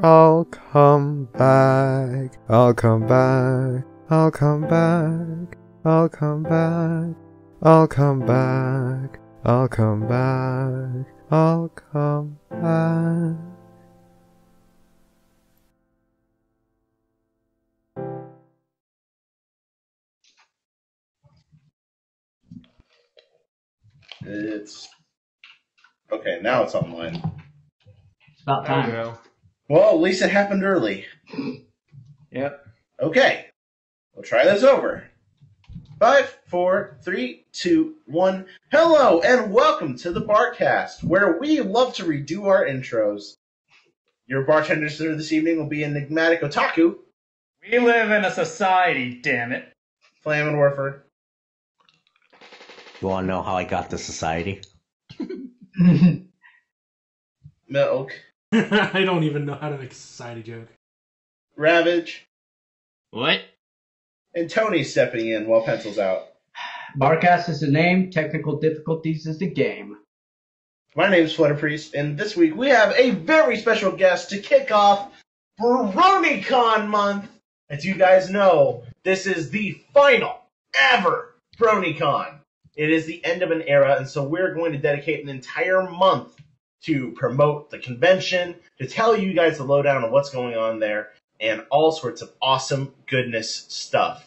I'll come back. I'll come back. I'll come back. I'll come back. I'll come back. I'll come back. I'll come back. It's okay. Now it's online. It's about There we time. go. Well, at least it happened early. Yep. Okay, we'll try this over. 5, 4, 3, 2, 1. Hello and welcome to the Barcast, where we love to redo our intros. Your bartenders for this evening will be Enigmatic Otaku, We live in a society, damn it. Flammenwerfer, You want to know how I got to society? Milk, I don't even know how to make a society joke. Ravage, What? and Tony stepping in while Pencil's out. Barcast is the name, technical difficulties is the game. My name is Flutterpriest, and this week we have a very special guest to kick off Bronycon month. As you guys know, this is the final ever Bronycon. It is the end of an era, and so we're going to dedicate an entire month to promote the convention, to tell you guys the lowdown on what's going on there, and all sorts of awesome goodness stuff.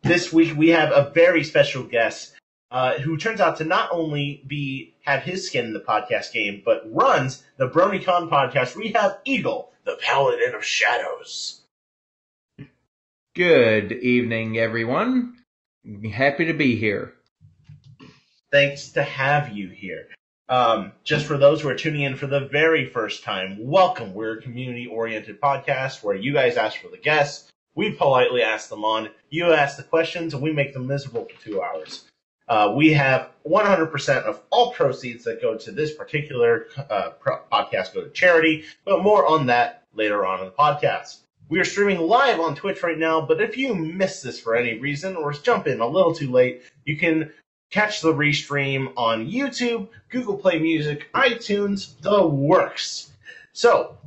This week we have a very special guest who turns out to not only have his skin in the podcast game, but runs the Bronycon podcast. We have Eagle, the Paladin of Shadows. Good evening, everyone. Happy to be here. Thanks to have you here. Just for those who are tuning in for the very first time, welcome. We're a community-oriented podcast where you guys ask for the guests, we politely ask them on, you ask the questions, and we make them miserable for 2 hours. We have 100% of all proceeds that go to this particular podcast go to charity, but more on that later on in the podcast. We are streaming live on Twitch right now, but if you missed this for any reason or jump in a little too late, you can catch the restream on YouTube, Google Play Music, iTunes, the works. So,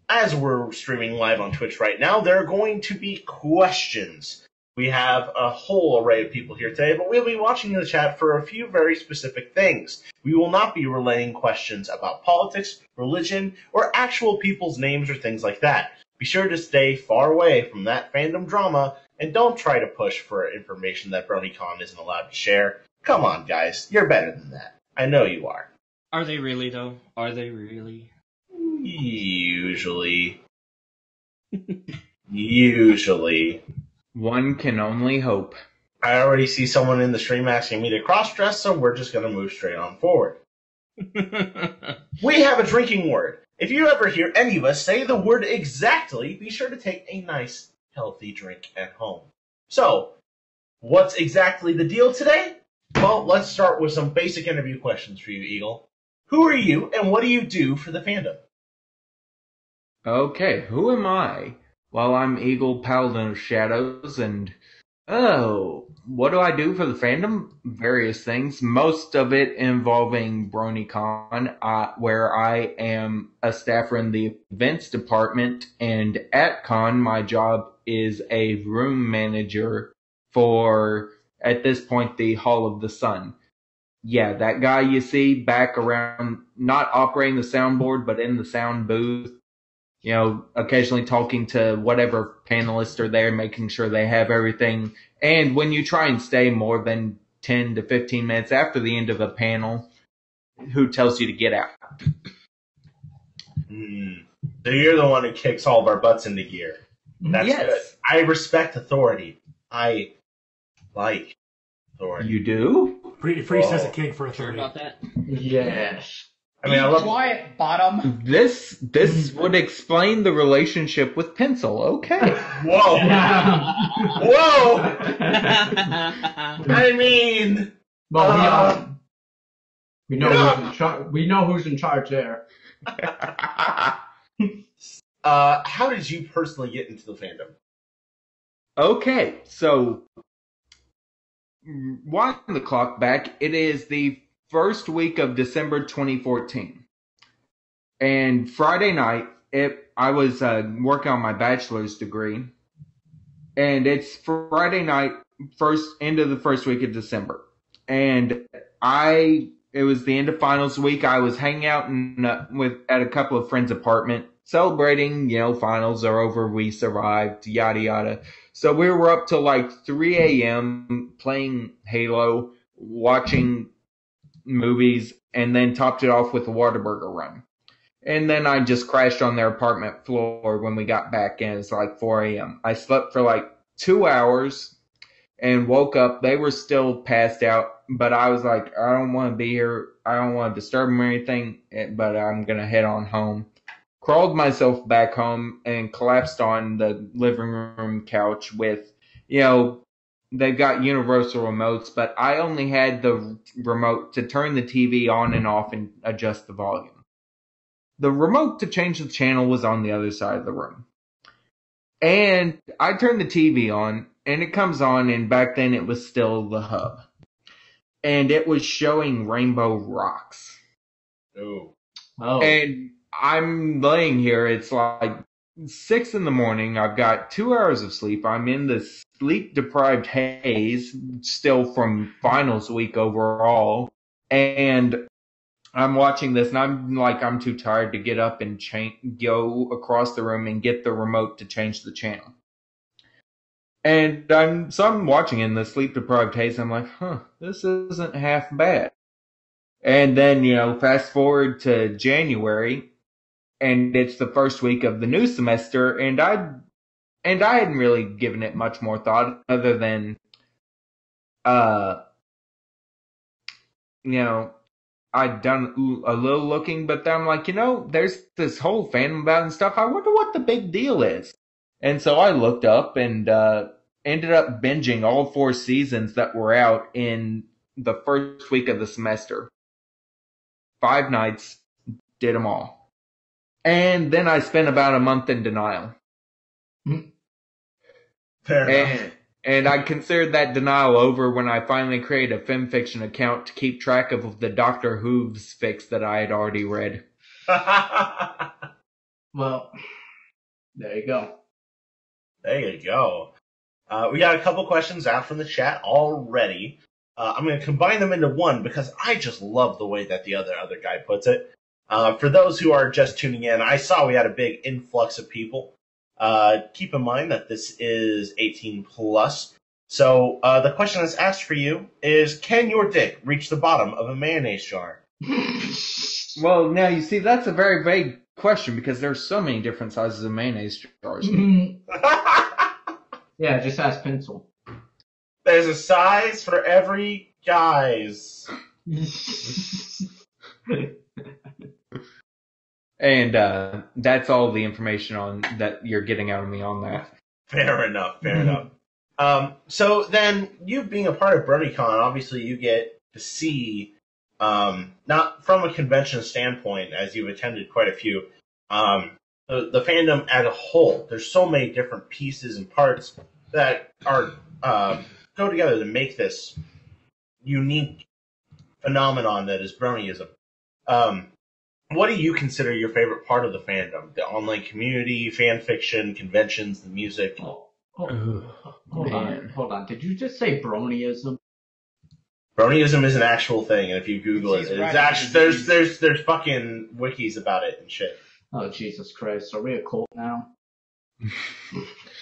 as we're streaming live on Twitch right now, there are going to be questions. We have a whole array of people here today, but we'll be watching the chat for a few very specific things. We will not be relaying questions about politics, religion, or actual people's names or things like that. Be sure to stay far away from that fandom drama, and don't try to push for information that Bronycon isn't allowed to share. Come on, guys. You're better than that. I know you are. Are they really, though? Are they really? Usually. Usually. One can only hope. I already see someone in the stream asking me to cross-dress, so we're just going to move straight on forward. We have a drinking word. If you ever hear any of us say the word exactly, be sure to take a nice, healthy drink at home. So, what's exactly the deal today? Well, let's start with some basic interview questions for you, Eagle. Who are you, and what do you do for the fandom? Okay, who am I? Well, I'm Eagle, Paladin of Shadows, and what do I do for the fandom? Various things. Most of it involving BronyCon, where I am a staffer in the events department, and at Con, my job is a room manager for, at this point, the Hall of the Sun. Yeah, that guy you see back around, not operating the soundboard, but in the sound booth. You know, occasionally talking to whatever panelists are there, making sure they have everything. And when you try and stay more than 10 to 15 minutes after the end of a panel, who tells you to get out? So you're the one who kicks all of our butts into gear. That's Yes. good. I respect authority. I like authority. You do? Priest has a kink for Sure authority. about that? Yes. I mean, I love Quiet, bottom. This would explain the relationship with Pencil. Okay. Whoa! Whoa! I mean, Well, we know who's in charge. We know who's in charge there. how did you personally get into the fandom? Okay, so winding the clock back, it is the first week of December 2014. And Friday night, I was working on my bachelor's degree, and it's Friday night, end of the first week of December, and it was the end of finals week. I was hanging out at a couple of friends' apartment, celebrating, finals are over, we survived, yada yada. So we were up till like 3 a.m. playing Halo, watching movies, and then topped it off with a Whataburger run. And then I just crashed on their apartment floor when we got back in. It's like 4 a.m. I slept for like 2 hours and woke up. They were still passed out, but I was like, I don't want to be here. I don't want to disturb them or anything, but I'm going to head on home. Crawled myself back home and collapsed on the living room couch with, they've got universal remotes, but I only had the remote to turn the TV on and off and adjust the volume. The remote to change the channel was on the other side of the room. And I turned the TV on, and it comes on, and back then it was still the hub. And it was showing Rainbow Rocks. Oh. And I'm laying here, it's like 6 a.m. I've got 2 hours of sleep. I'm in the sleep-deprived haze, still from finals week overall. And I'm watching this, and I'm too tired to get up and go across the room and get the remote to change the channel. And I'm watching in the sleep-deprived haze. I'm like, this isn't half bad. And then, fast forward to January, and it's the first week of the new semester, and I hadn't really given it much more thought other than, I'd done a little looking, but then I'm like, there's this whole fandom about it and stuff. I wonder what the big deal is. And so I looked up and ended up binging all 4 seasons that were out in the first week of the semester. 5 nights, did them all. And then I spent about a month in denial. Fair enough. And I considered that denial over when I finally created a fanfiction account to keep track of the Doctor Who's fix that I had already read. Well, there you go. There you go. We got a couple questions out from the chat already. I'm going to combine them into one because I just love the way that the other guy puts it. For those who are just tuning in, I saw we had a big influx of people. Keep in mind that this is 18 plus. So the question that's asked for you is, can your dick reach the bottom of a mayonnaise jar? Well, now you see, that's a very vague question because there's so many different sizes of mayonnaise jars. Yeah, just ask Pencil. There's a size for every guys. And that's all the information on that you're getting out of me on that. Fair enough. So then, you being a part of Bronycon, obviously you get to see, not from a convention standpoint, as you've attended quite a few, the fandom as a whole. There's so many different pieces and parts that are go together to make this unique phenomenon that is Bronyism. What do you consider your favorite part of the fandom? The online community, fan fiction, conventions, the music? Hold on. Did you just say Bronyism? Bronyism is an actual thing, and if you Google it, it's actually there's fucking wikis about it and shit. Oh, Jesus Christ. Are we a cult now?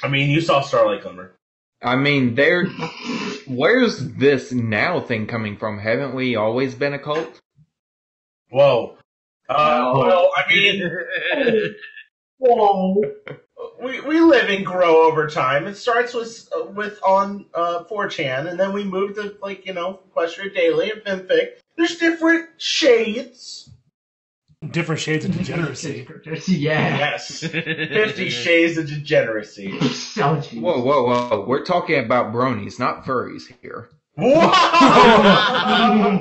I mean, you saw Starlight Glimmer. I mean, where's this now thing coming from? Haven't we always been a cult? Whoa. Well, I mean, Whoa. we live and grow over time. It starts with on 4chan, and then we move to Equestria Daily and Fanfic. There's different shades. Different shades of degeneracy. Yeah. Yes. 50 Shades of Degeneracy. Oh, geez. Whoa. We're talking about bronies, not furries here. Whoa!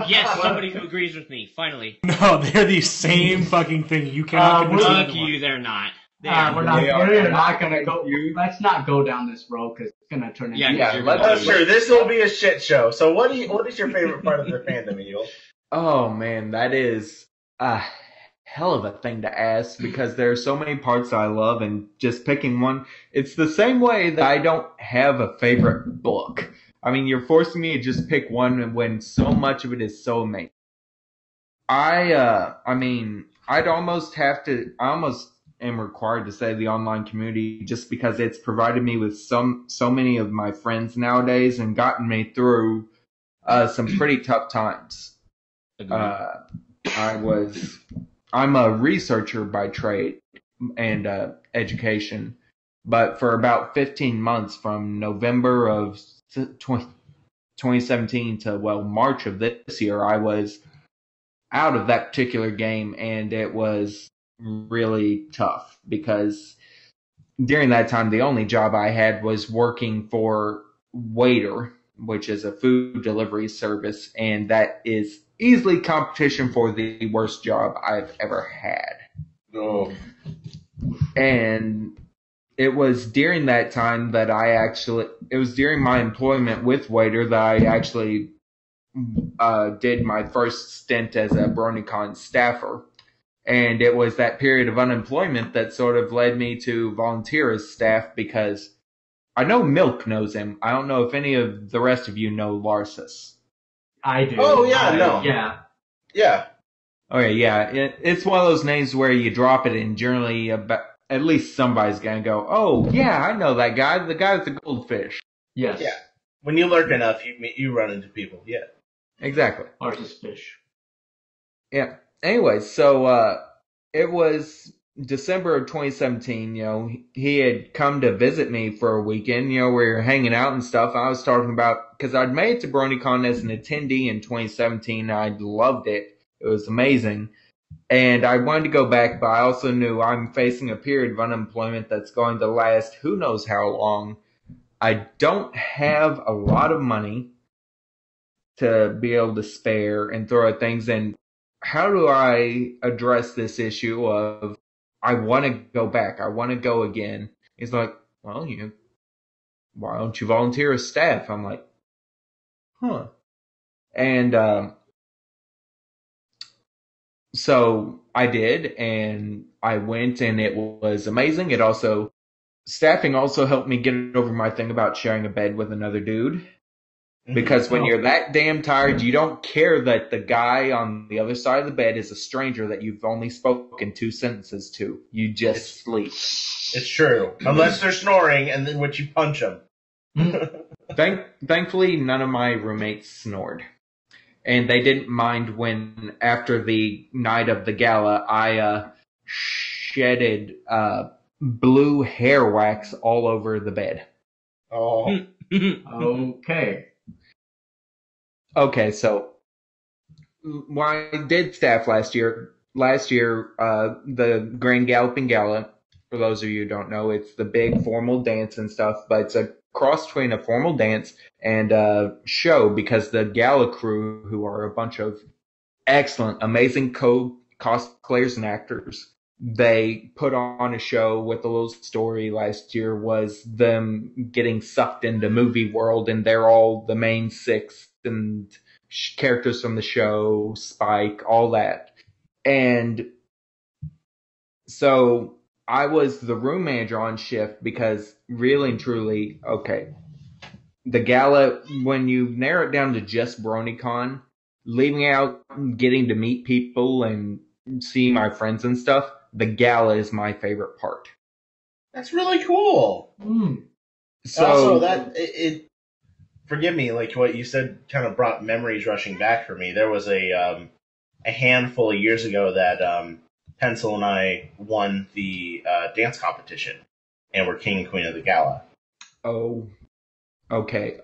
Yes, somebody who agrees with me, finally. No, they're the same fucking thing. You cannot convince Fuck anyone. you, they're not. We're not gonna go. Let's not go down this road because it's gonna turn into. That's true. This will be a shit show. So, what is your favorite part of the fandom, Eagle? Oh man, that is hell of a thing to ask because there are so many parts I love, and just picking one, it's the same way that I don't have a favorite book. I mean, you're forcing me to just pick one when so much of it is so amazing. I mean, I almost am required to say the online community just because it's provided me with so many of my friends nowadays and gotten me through some pretty tough times. I'm a researcher by trade and education, but for about 15 months from November of 2017 to, well, March of this year, I was out of that particular game, and it was really tough because during that time, the only job I had was working for Waiter, which is a food delivery service, and that is easily competition for the worst job I've ever had. Oh. And it was during that time that it was during my employment with Waiter that I actually did my first stint as a Bronycon staffer. And it was that period of unemployment that sort of led me to volunteer as staff because I know Milk knows him. I don't know if any of the rest of you know Larsus. I do. Oh, yeah, no. Yeah. Yeah. Okay, yeah. It's one of those names where you drop it and generally at least somebody's going to go, oh, yeah, I know that guy. The guy with the goldfish. Yes. Yeah. When you lurk enough, you run into people. Yeah. Exactly. Larsus fish. Yeah. Anyway, so it was December of 2017. You know, he had come to visit me for a weekend. You know, we were hanging out and stuff. I was talking about because I'd made it to Bronycon as an attendee in 2017. I loved it. It was amazing, and I wanted to go back, but I also knew I'm facing a period of unemployment that's going to last who knows how long. I don't have a lot of money to be able to spare and throw at things, and how do I address this issue of I want to go back, I want to go again? He's like, well, why don't you volunteer as staff? I'm like, huh. And so I did, and I went, and it was amazing. Staffing also helped me get over my thing about sharing a bed with another dude. Because when you're that damn tired, you don't care that the guy on the other side of the bed is a stranger that you've only spoken 2 sentences to. You just sleep. It's true. Unless they're snoring, and then you punch them. Thankfully, none of my roommates snored. And they didn't mind when, after the night of the gala, I shedded blue hair wax all over the bed. Oh. Okay. Okay, so when I did staff last year, the Grand Galloping Gala, for those of you who don't know, it's the big formal dance and stuff, but it's a cross between a formal dance and a show because the gala crew, who are a bunch of excellent, amazing cosplayers and actors, they put on a show with a little story. Last year was them getting sucked into movie world, and they're all the main 6 and characters from the show, Spike, all that. And so I was the room manager on shift because really and truly, okay, the gala, when you narrow it down to just Bronycon, leaving out getting to meet people and see my friends and stuff, the gala is my favorite part. That's really cool. So also, forgive me, like what you said kind of brought memories rushing back for me. There was a handful of years ago that Pencil and I won the dance competition, and were king and queen of the gala. Oh, okay.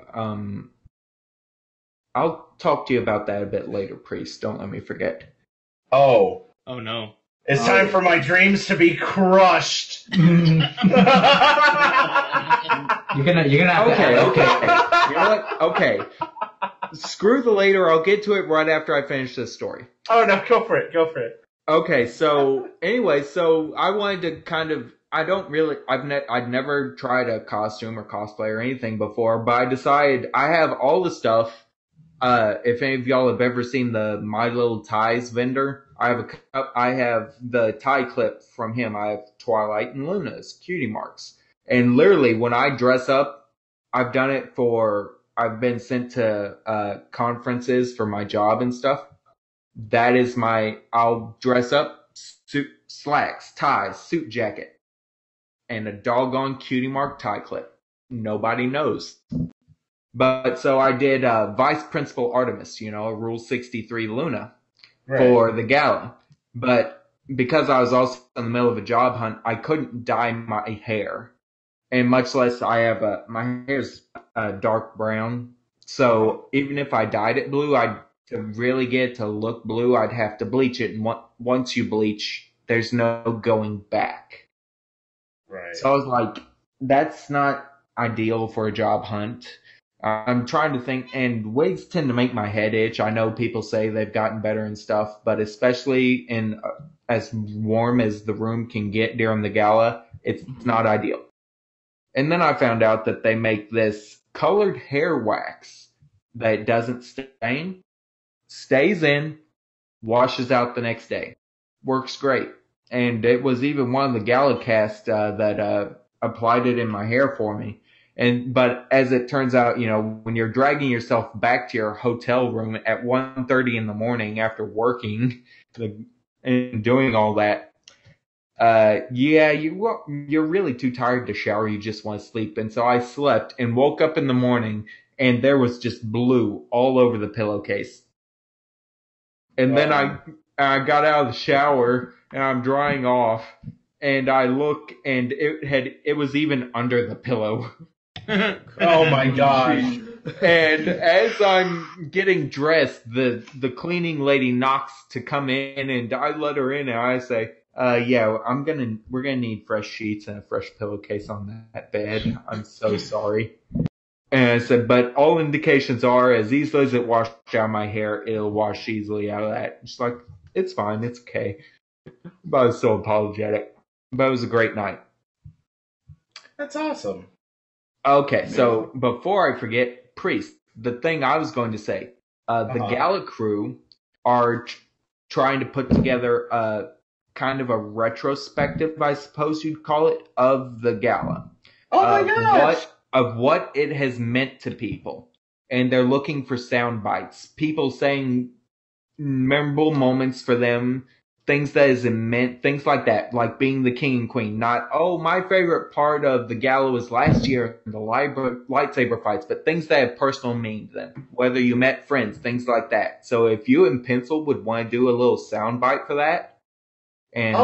I'll talk to you about that a bit later, Priest. Don't let me forget. Oh. Oh no. It's time for my dreams to be crushed. You're gonna have Okay, to okay. You know what? Okay. Screw the later. I'll get to it right after I finish this story. Oh no, go for it. Go for it. Okay, so anyway, so I wanted to kind of, I'd never tried a costume or cosplay or anything before, but I decided I have all the stuff. If any of y'all have ever seen the My Little Ties vendor, I have the tie clip from him. I have Twilight and Luna's cutie marks. And literally, when I dress up, I've been sent to conferences for my job and stuff. That is I'll dress up, suit, slacks, ties, suit jacket, and a doggone cutie mark tie clip. Nobody knows. But so I did Vice Principal Artemis, Rule 63 Luna for the gala. But because I was also in the middle of a job hunt, I couldn't dye my hair. And much less my hair's dark brown. So even if I dyed it blue, to really get it to look blue, I'd have to bleach it. And once you bleach, there's no going back. Right. So I was like, that's not ideal for a job hunt. I'm trying to think, and wigs tend to make my head itch. I know people say they've gotten better and stuff, but especially in as warm as the room can get during the gala, it's not ideal. And then I found out that they make this colored hair wax that doesn't stain, stays in, washes out the next day. Works great. And it was even one of the gala cast that applied it in my hair for me. But as it turns out, when you're dragging yourself back to your hotel room at 1:30 in the morning after working and doing all that, you're really too tired to shower. You just want to sleep. And so I slept and woke up in the morning and there was just blue all over the pillowcase. And then I got out of the shower and I'm drying off and I look and it was even under the pillow. Oh my gosh. And as I'm getting dressed, the cleaning lady knocks to come in and I let her in and I say, we're gonna need fresh sheets and a fresh pillowcase on that bed. I'm so sorry. And I said, but all indications are as easily as it washed out my hair, it'll wash easily out of that. She's like, it's fine, it's okay. But I was so apologetic. But it was a great night. That's awesome. Okay, so before I forget, Priest, the thing I was going to say, the gala crew are trying to put together a kind of a retrospective, I suppose you'd call it, of the gala. Oh my gosh! Of what it has meant to people. And they're looking for sound bites. People saying memorable moments for them, things that is meant, things like that, like being the king and queen. Not, my favorite part of the gala was last year, the lightsaber fights, but things that have personal meaning to them. Whether you met friends, things like that. So if you and Pencil would want to do a little sound bite for that, and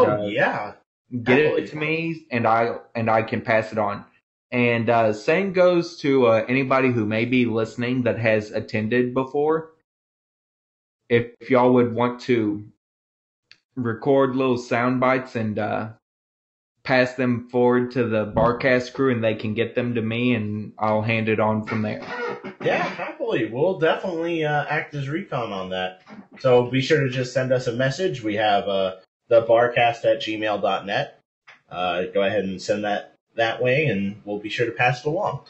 get it to me, and I can pass it on. And same goes to anybody who may be listening that has attended before. If y'all would want to record little sound bites and pass them forward to the Barcast crew and they can get them to me and I'll hand it on from there. Yeah, happily. We'll definitely act as recon on that. So be sure to just send us a message. We have the barcast@gmail.net. Go ahead and send that way and we'll be sure to pass it along.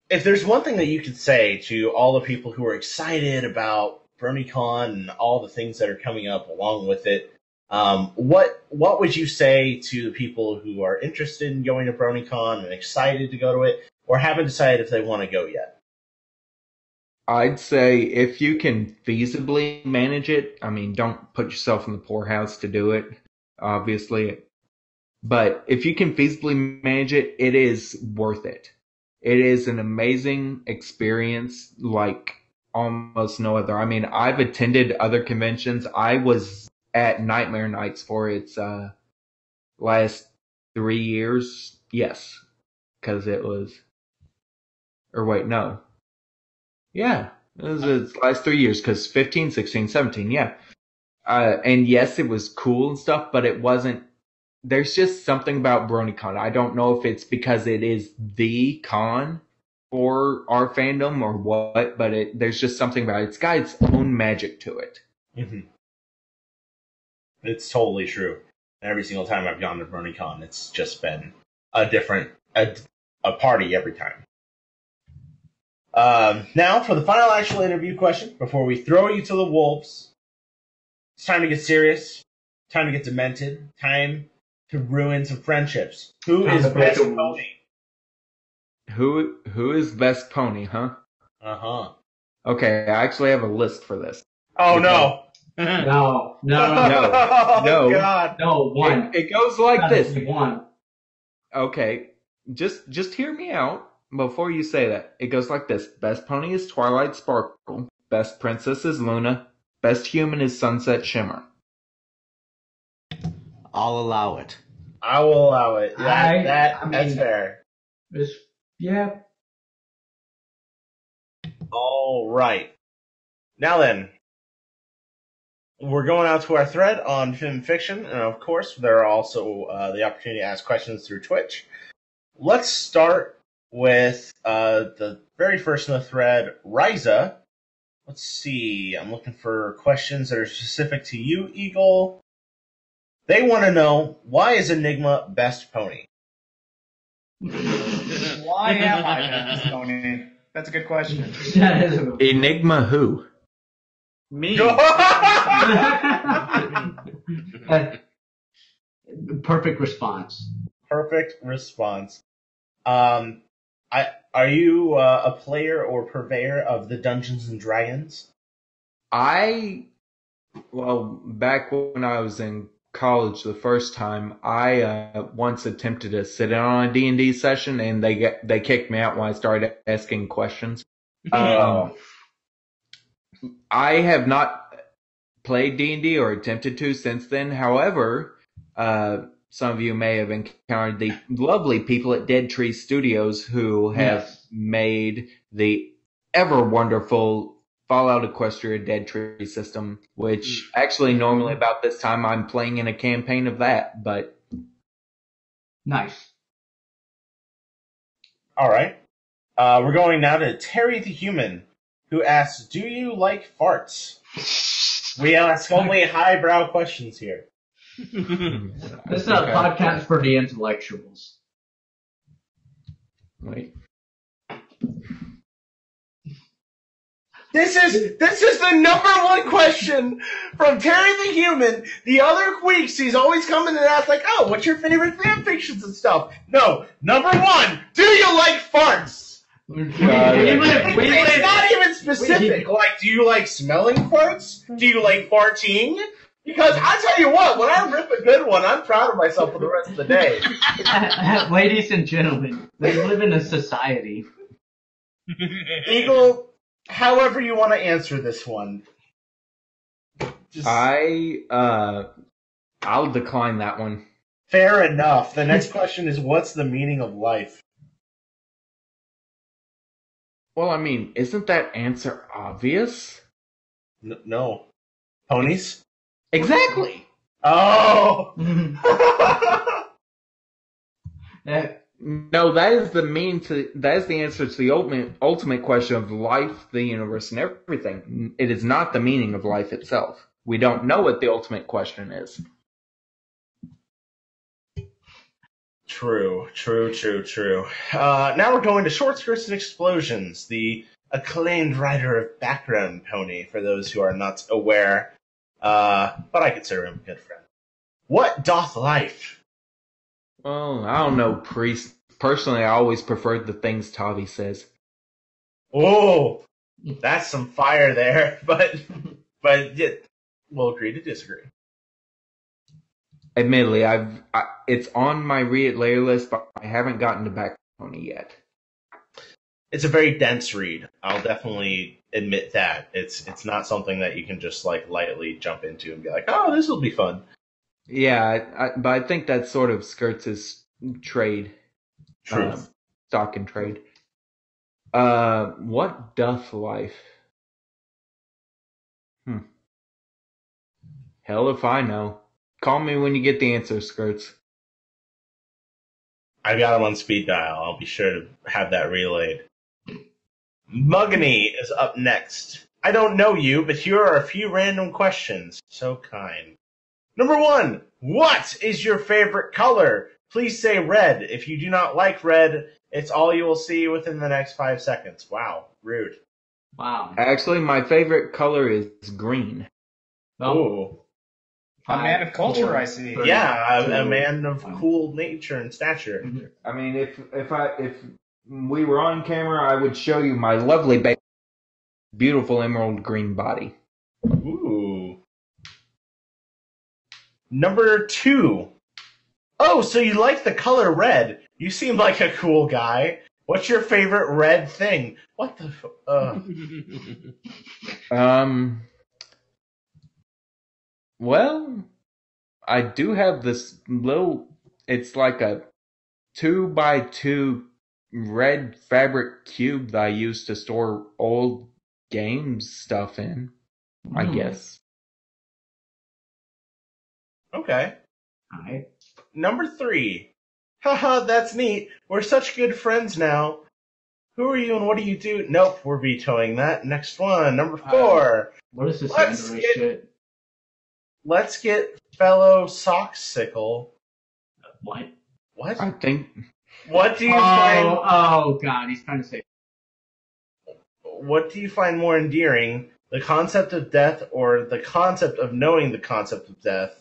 If there's one thing that you could say to all the people who are excited about Bronycon and all the things that are coming up along with it, what would you say to the people who are interested in going to Bronycon and excited to go to it, or haven't decided if they want to go yet? I'd say if you can feasibly manage it, don't put yourself in the poorhouse to do it, obviously. But if you can feasibly manage it, it is worth it. It is an amazing experience like almost no other. I've attended other conventions. I was at Nightmare Nights for its last 3 years. Yes. Because it was... Or wait, no. Yeah. It was its last 3 years because 15, 16, 17, yeah. And yes, it was cool and stuff, but it wasn't... There's just something about Bronycon. I don't know if it's because it is the con for our fandom or what, but there's just something about it. It's got its own magic to it. Mm-hmm. It's totally true. Every single time I've gone to Bronycon, it's just been a different a party every time. Now, for the final actual interview question, before we throw you to the wolves. It's time to get serious. Time to get demented. Time to ruin some friendships. Who Time is to break best the rules. pony? Who is best pony, huh? Uh-huh. Okay, I actually have a list for this. Oh, no. No. Oh, God. No, one. It goes like Gotta this. be one. Okay, just hear me out before you say that. It goes like this. Best pony is Twilight Sparkle. Best princess is Luna. Best human is Sunset Shimmer. I'll allow it. I will allow it. That's I mean- fair. Yeah. All right. Now then, we're going out to our thread on Film Fiction, and of course, there are also the opportunity to ask questions through Twitch. Let's start with the very first in the thread, Riza. Let's see. I'm looking for questions that are specific to you, Eagle. They want to know, why is Enigma best pony? Why am I best pony? That's a good question. That is a- Enigma who? Me. Perfect response. Perfect response. Are you a player or purveyor of the Dungeons and Dragons? Back when I was in college the first time, I once attempted to sit in on a D&D session, and they kicked me out when I started asking questions. I have not played D&D or attempted to since then. However, some of you may have encountered the lovely people at Dead Tree Studios who have made the ever wonderful Fallout Equestria Dead Tree system, which actually normally about this time I'm playing in a campaign of that, but... Nice. All right. We're going now to Terry the Human, who asks, do you like farts? We ask only highbrow questions here. This is a podcast for the intellectuals. Wait. This is the number one question from Terry the Human. The other weeks he's always coming and asks like, oh, what's your favorite fan fictions and stuff? No, number one, do you like farts? It's not even specific. Like, do you like smelling farts? Do you like farting? Because I tell you what, when I rip a good one, I'm proud of myself for the rest of the day. Ladies and gentlemen, we live in a society. Eagle, however you want to answer this one. I'll decline that one. Fair enough. The next question is, what's the meaning of life? Well, I mean, isn't that answer obvious? No. Ponies? Exactly. Oh! No, that is the answer to the ultimate question of life, the universe, and everything. It is not the meaning of life itself. We don't know what the ultimate question is. True. Now we're going to Short Skirts and Explosions, the acclaimed writer of Background Pony, for those who are not aware. But I consider him a good friend. What doth life? Well, I don't know, Priest. Personally, I always preferred the things Tavi says. Oh, that's some fire there, but yeah, we'll agree to disagree. Admittedly, it's on my read it later list, but I haven't gotten to Back Pony yet. It's a very dense read. I'll definitely admit that. It's not something that you can just like lightly jump into and be like, oh, this will be fun. Yeah, but I think that sort of skirts his trade. True. Stock and trade. What doth life? Hell if I know. Call me when you get the answer, Skirts. I got him on speed dial. I'll be sure to have that relayed. Muggany is up next. I don't know you, but here are a few random questions. So kind. Number 1, what is your favorite color? Please say red. If you do not like red, it's all you will see within the next 5 seconds. Wow, rude. Wow. Actually, my favorite color is green. Oh. A man of culture, I see. Yeah, a man of cool nature and stature. I mean, if we were on camera, I would show you my lovely beautiful emerald green body. Ooh. Number 2. Oh, so you like the color red. You seem like a cool guy. What's your favorite red thing? What the Well, I do have this little, it's like a 2x2 red fabric cube that I use to store old games stuff in, I guess. Okay. Alright. Number 3. Haha, that's neat. We're such good friends now. Who are you and what do you do? Nope, we're vetoing that. Next one. Number 4. What is this Let's Android get- shit? Let's get fellow Soxicle. What? What? I think, What do you find? Oh god, he's trying to say. What do you find more endearing, the concept of death or the concept of knowing the concept of death?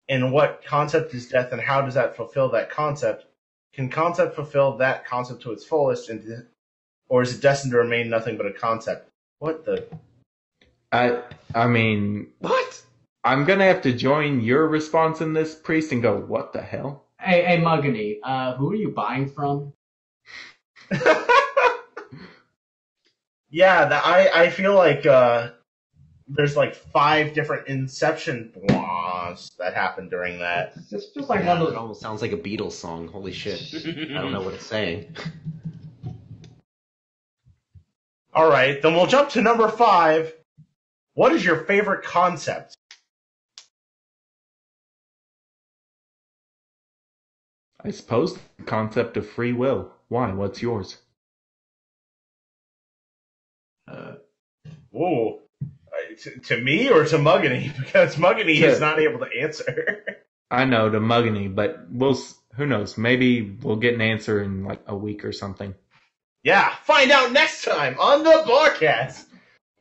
And what concept is death, and how does that fulfill that concept? Can concept fulfill that concept to its fullest, or is it destined to remain nothing but a concept? What the? I mean, What? I'm gonna have to join your response in this, Priest, and go, what the hell? Hey, Muggany, who are you buying from? Yeah, I feel like there's like 5 different Inception blahs that happened during that. It's just like Yeah, one of it those. almost sounds like a Beatles song. Holy shit. I don't know what it's saying. All right, then we'll jump to number 5. What is your favorite concept? I suppose the concept of free will. Why? What's yours? Whoa. To me or to Muggany? Because Muggany is not able to answer. I know, to Muggany, but who knows? Maybe we'll get an answer in like a week or something. Yeah, find out next time on the Barcast.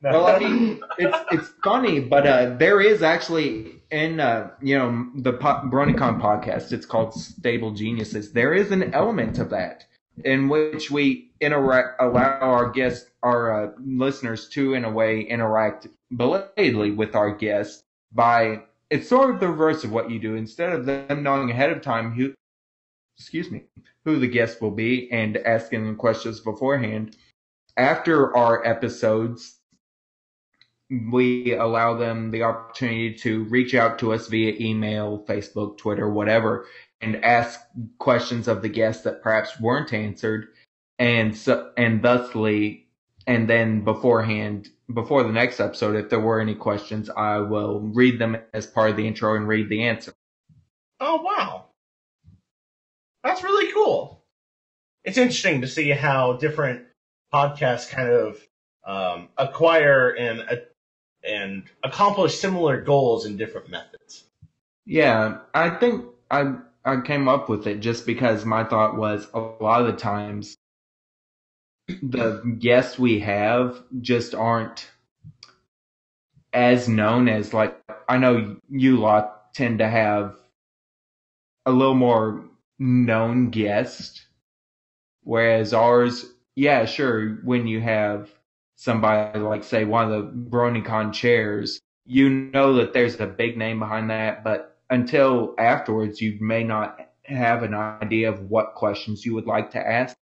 Well, I mean, it's funny, but there is actually in the Bronycon podcast. It's called Stable Geniuses. There is an element of that in which we allow our guests, our listeners, to in a way interact belatedly with our guests by. It's sort of the reverse of what you do. Instead of them knowing ahead of time who the guest will be and asking them questions beforehand, after our episodes, we allow them the opportunity to reach out to us via email, Facebook, Twitter, whatever, and ask questions of the guests that perhaps weren't answered, and thusly, and then beforehand, before the next episode, if there were any questions, I will read them as part of the intro and read the answer. Oh, wow. That's really cool. It's interesting to see how different podcasts kind of acquire and accomplish similar goals in different methods. Yeah, I think I came up with it just because my thought was a lot of the times the guests we have just aren't as known as, like, I know you lot tend to have a little more known guests, whereas ours, yeah, sure, when you have somebody like, say, one of the Bronycon chairs, you know that there's a big name behind that, but until afterwards, you may not have an idea of what questions you would like to ask.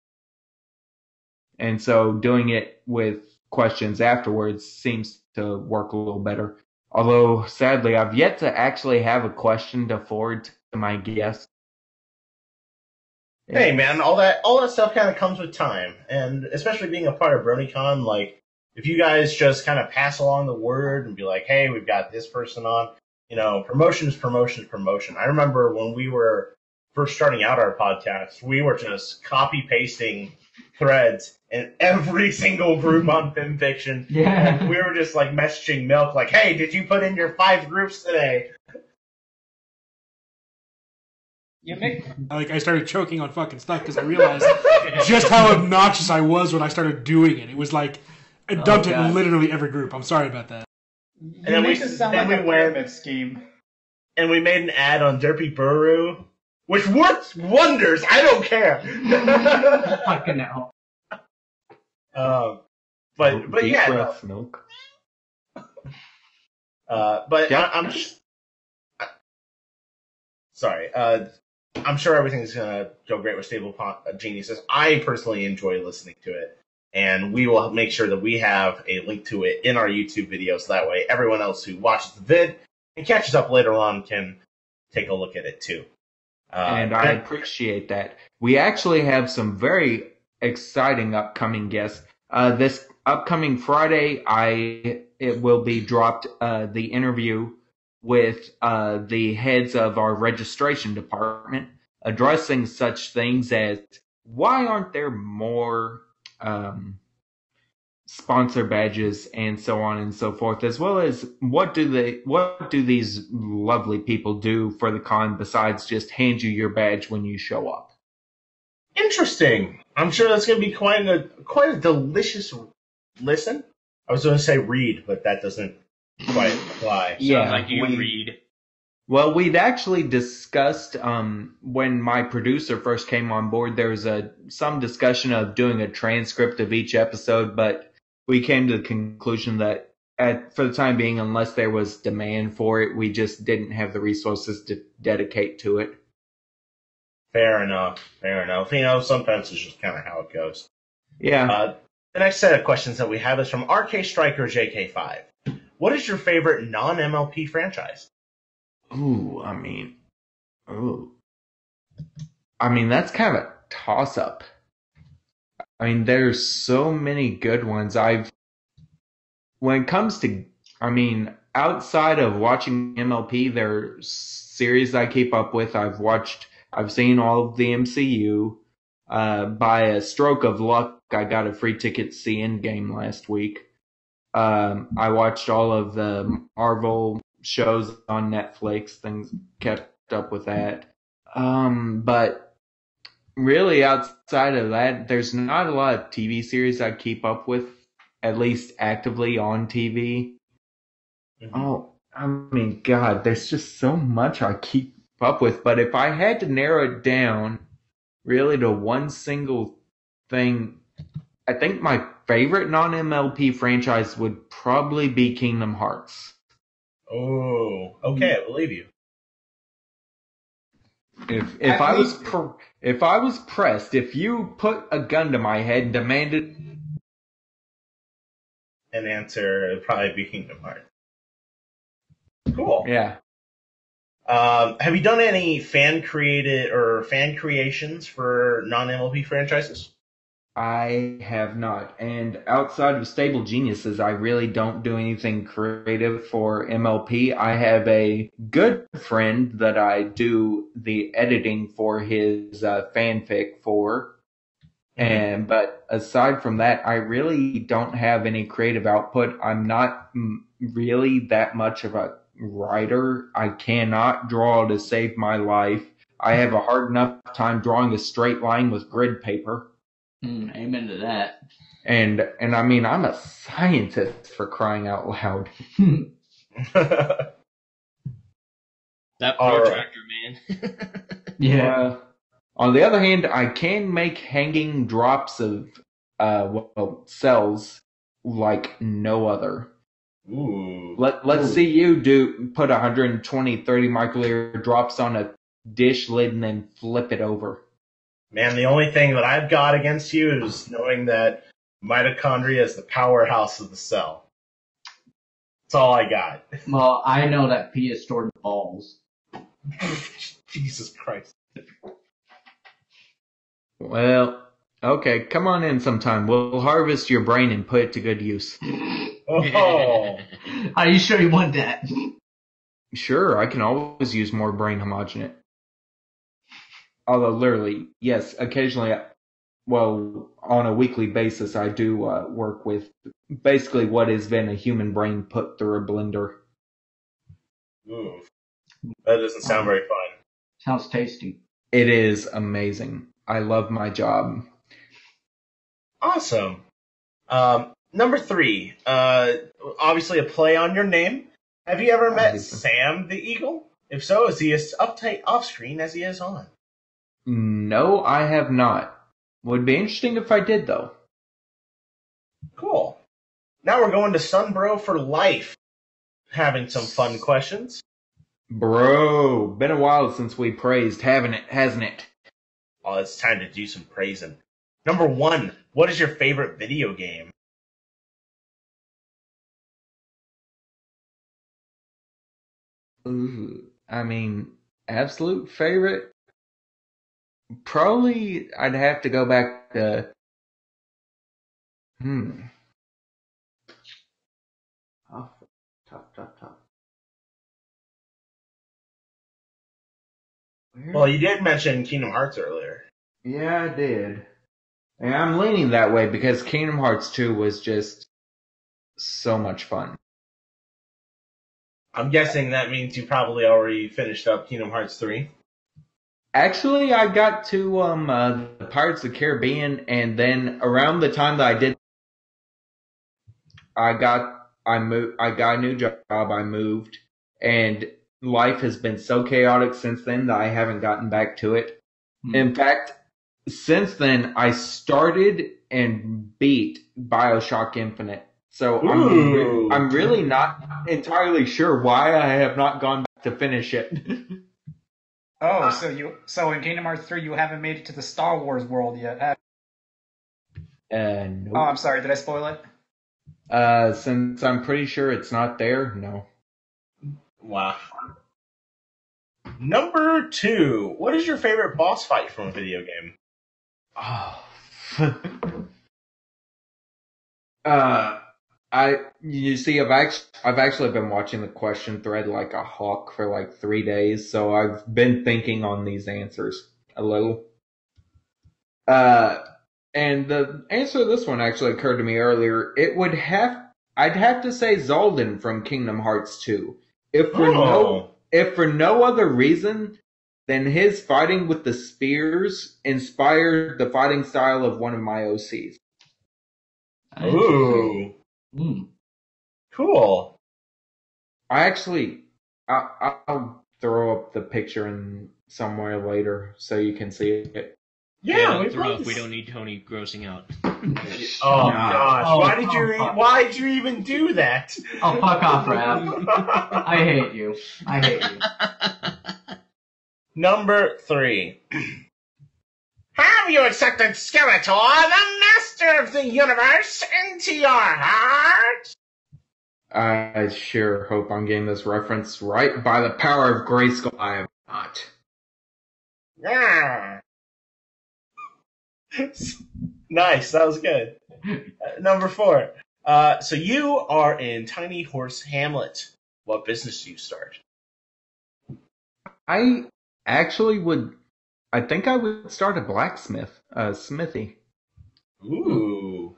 And so doing it with questions afterwards seems to work a little better. Although, sadly, I've yet to actually have a question to forward to my guests. Hey, man, all that stuff kind of comes with time, and especially being a part of Bronycon, like, if you guys just kind of pass along the word and be like, hey, we've got this person on, promotion is promotion is promotion. I remember when we were first starting out our podcast, we were just copy-pasting threads in every single group on FimFiction. Yeah. And we were just, like, messaging Milk, like, hey, did you put in your 5 groups today? I started choking on fucking stuff because I realized just how obnoxious I was when I started doing it. It was like, I dumped it in literally every group. I'm sorry about that. And then makes it sound like a went, pyramid scheme. and we made an ad on Derpy Buru, which worked wonders. I don't care. Fucking hell. But Deep yeah. breath milk. But Yeah. I'm sorry. I'm sure everything's gonna go great with Stable Geniuses. I personally enjoy listening to it, and we will make sure that we have a link to it in our YouTube video, so that way everyone else who watches the vid and catches up later on can take a look at it too. And I appreciate that. We actually have some very exciting upcoming guests. This upcoming Friday, it will be dropped the interview with the heads of our registration department, addressing such things as why aren't there more sponsor badges and so on and so forth, as well as what do these lovely people do for the con besides just hand you your badge when you show up. Interesting. I'm sure that's going to be quite a delicious listen. I was going to say read, but that doesn't quite apply. Yeah, Sounds like you read. Well, we'd actually discussed when my producer first came on board. There was some discussion of doing a transcript of each episode, but we came to the conclusion that for the time being, unless there was demand for it, we just didn't have the resources to dedicate to it. Fair enough. Sometimes it's just kind of how it goes. Yeah. The next set of questions that we have is from RK Striker JK5. What is your favorite non-MLP franchise? I mean, that's kind of a toss-up. I mean, there's so many good ones. When it comes to, outside of watching MLP, there's series I keep up with. I've seen all of the MCU. By a stroke of luck, I got a free ticket to see Endgame last week. I watched all of the Marvel shows on Netflix, kept up with that. But really, outside of that, there's not a lot of TV series I keep up with, at least actively on TV. Mm-hmm. God, there's just so much I keep up with. But if I had to narrow it down, really to one single thing, I think my favorite non-MLP franchise would probably be Kingdom Hearts. Oh, okay, I believe you. If I was pressed, if you put a gun to my head and demanded an answer, it'd probably be Kingdom Hearts. Cool. Yeah. Have you done any fan creations for non-MLP franchises? I have not. And outside of Stable Geniuses, I really don't do anything creative for MLP. I have a good friend that I do the editing for his fanfic for. But aside from that, I really don't have any creative output. I'm not really that much of a writer. I cannot draw to save my life. I have a hard enough time drawing a straight line with grid paper. Amen to that. And I'm a scientist, for crying out loud. That protractor, man. Yeah. On the other hand, I can make hanging drops of cells like no other. Ooh. Let's see you put 120 30 microliter drops on a dish lid and then flip it over. Man, the only thing that I've got against you is knowing that mitochondria is the powerhouse of the cell. That's all I got. Well, I know that pee is stored in balls. Jesus Christ. Well, okay, come on in sometime. We'll harvest your brain and put it to good use. Oh. Are you sure you want that? Sure, I can always use more brain homogenate. Although, literally, yes, occasionally, on a weekly basis, I do work with basically what has been a human brain put through a blender. Ooh. That doesn't sound very fun. Sounds tasty. It is amazing. I love my job. Awesome. Number 3. Obviously a play on your name. Have you ever met Sam the Eagle? If so, is he as uptight off screen as he is on? No, I have not. Would be interesting if I did, though. Cool. Now we're going to Sunbro for life. Having some fun questions. Bro, been a while since we praised, hasn't it? Oh, it's time to do some praising. Number 1, what is your favorite video game? Ooh, I mean, absolute favorite? Probably I'd have to go back to... Tough. Well, you did mention Kingdom Hearts earlier. Yeah, I did. And I'm leaning that way because Kingdom Hearts 2 was just so much fun. I'm guessing that means you probably already finished up Kingdom Hearts 3. Actually, I got to the Pirates of the Caribbean, and then around the time that I did, I got a new job, I moved, and life has been so chaotic since then that I haven't gotten back to it. In fact, since then, I started and beat BioShock Infinite. So I'm really not entirely sure why I have not gone back to finish it. Oh, so in Kingdom Hearts 3 you haven't made it to the Star Wars world yet, have you? Nope. Oh, I'm sorry, did I spoil it? Since I'm pretty sure it's not there, no. Wow. Number 2, what is your favorite boss fight from a video game? Oh. I've actually been watching the question thread like a hawk for like 3 days, so I've been thinking on these answers a little. And the answer to this one actually occurred to me earlier. I'd have to say Zoldan from Kingdom Hearts 2. If for no other reason than his fighting with the spears inspired the fighting style of one of my OCs. Ooh. Cool. I'll throw up the picture in somewhere later so you can see it. Yeah, we don't need Tony grossing out. Oh gosh! Why did you even do that? Oh, fuck off, Raph. I hate you. Number 3. Have you accepted Skeletor, the master of the universe, into your heart? I sure hope I'm getting this reference right. By the power of Grayskull, I am not. Yeah. Nice, that was good. Number 4. So you are in Tiny Horse Hamlet. What business do you start? I think I would start a blacksmith, smithy. Ooh.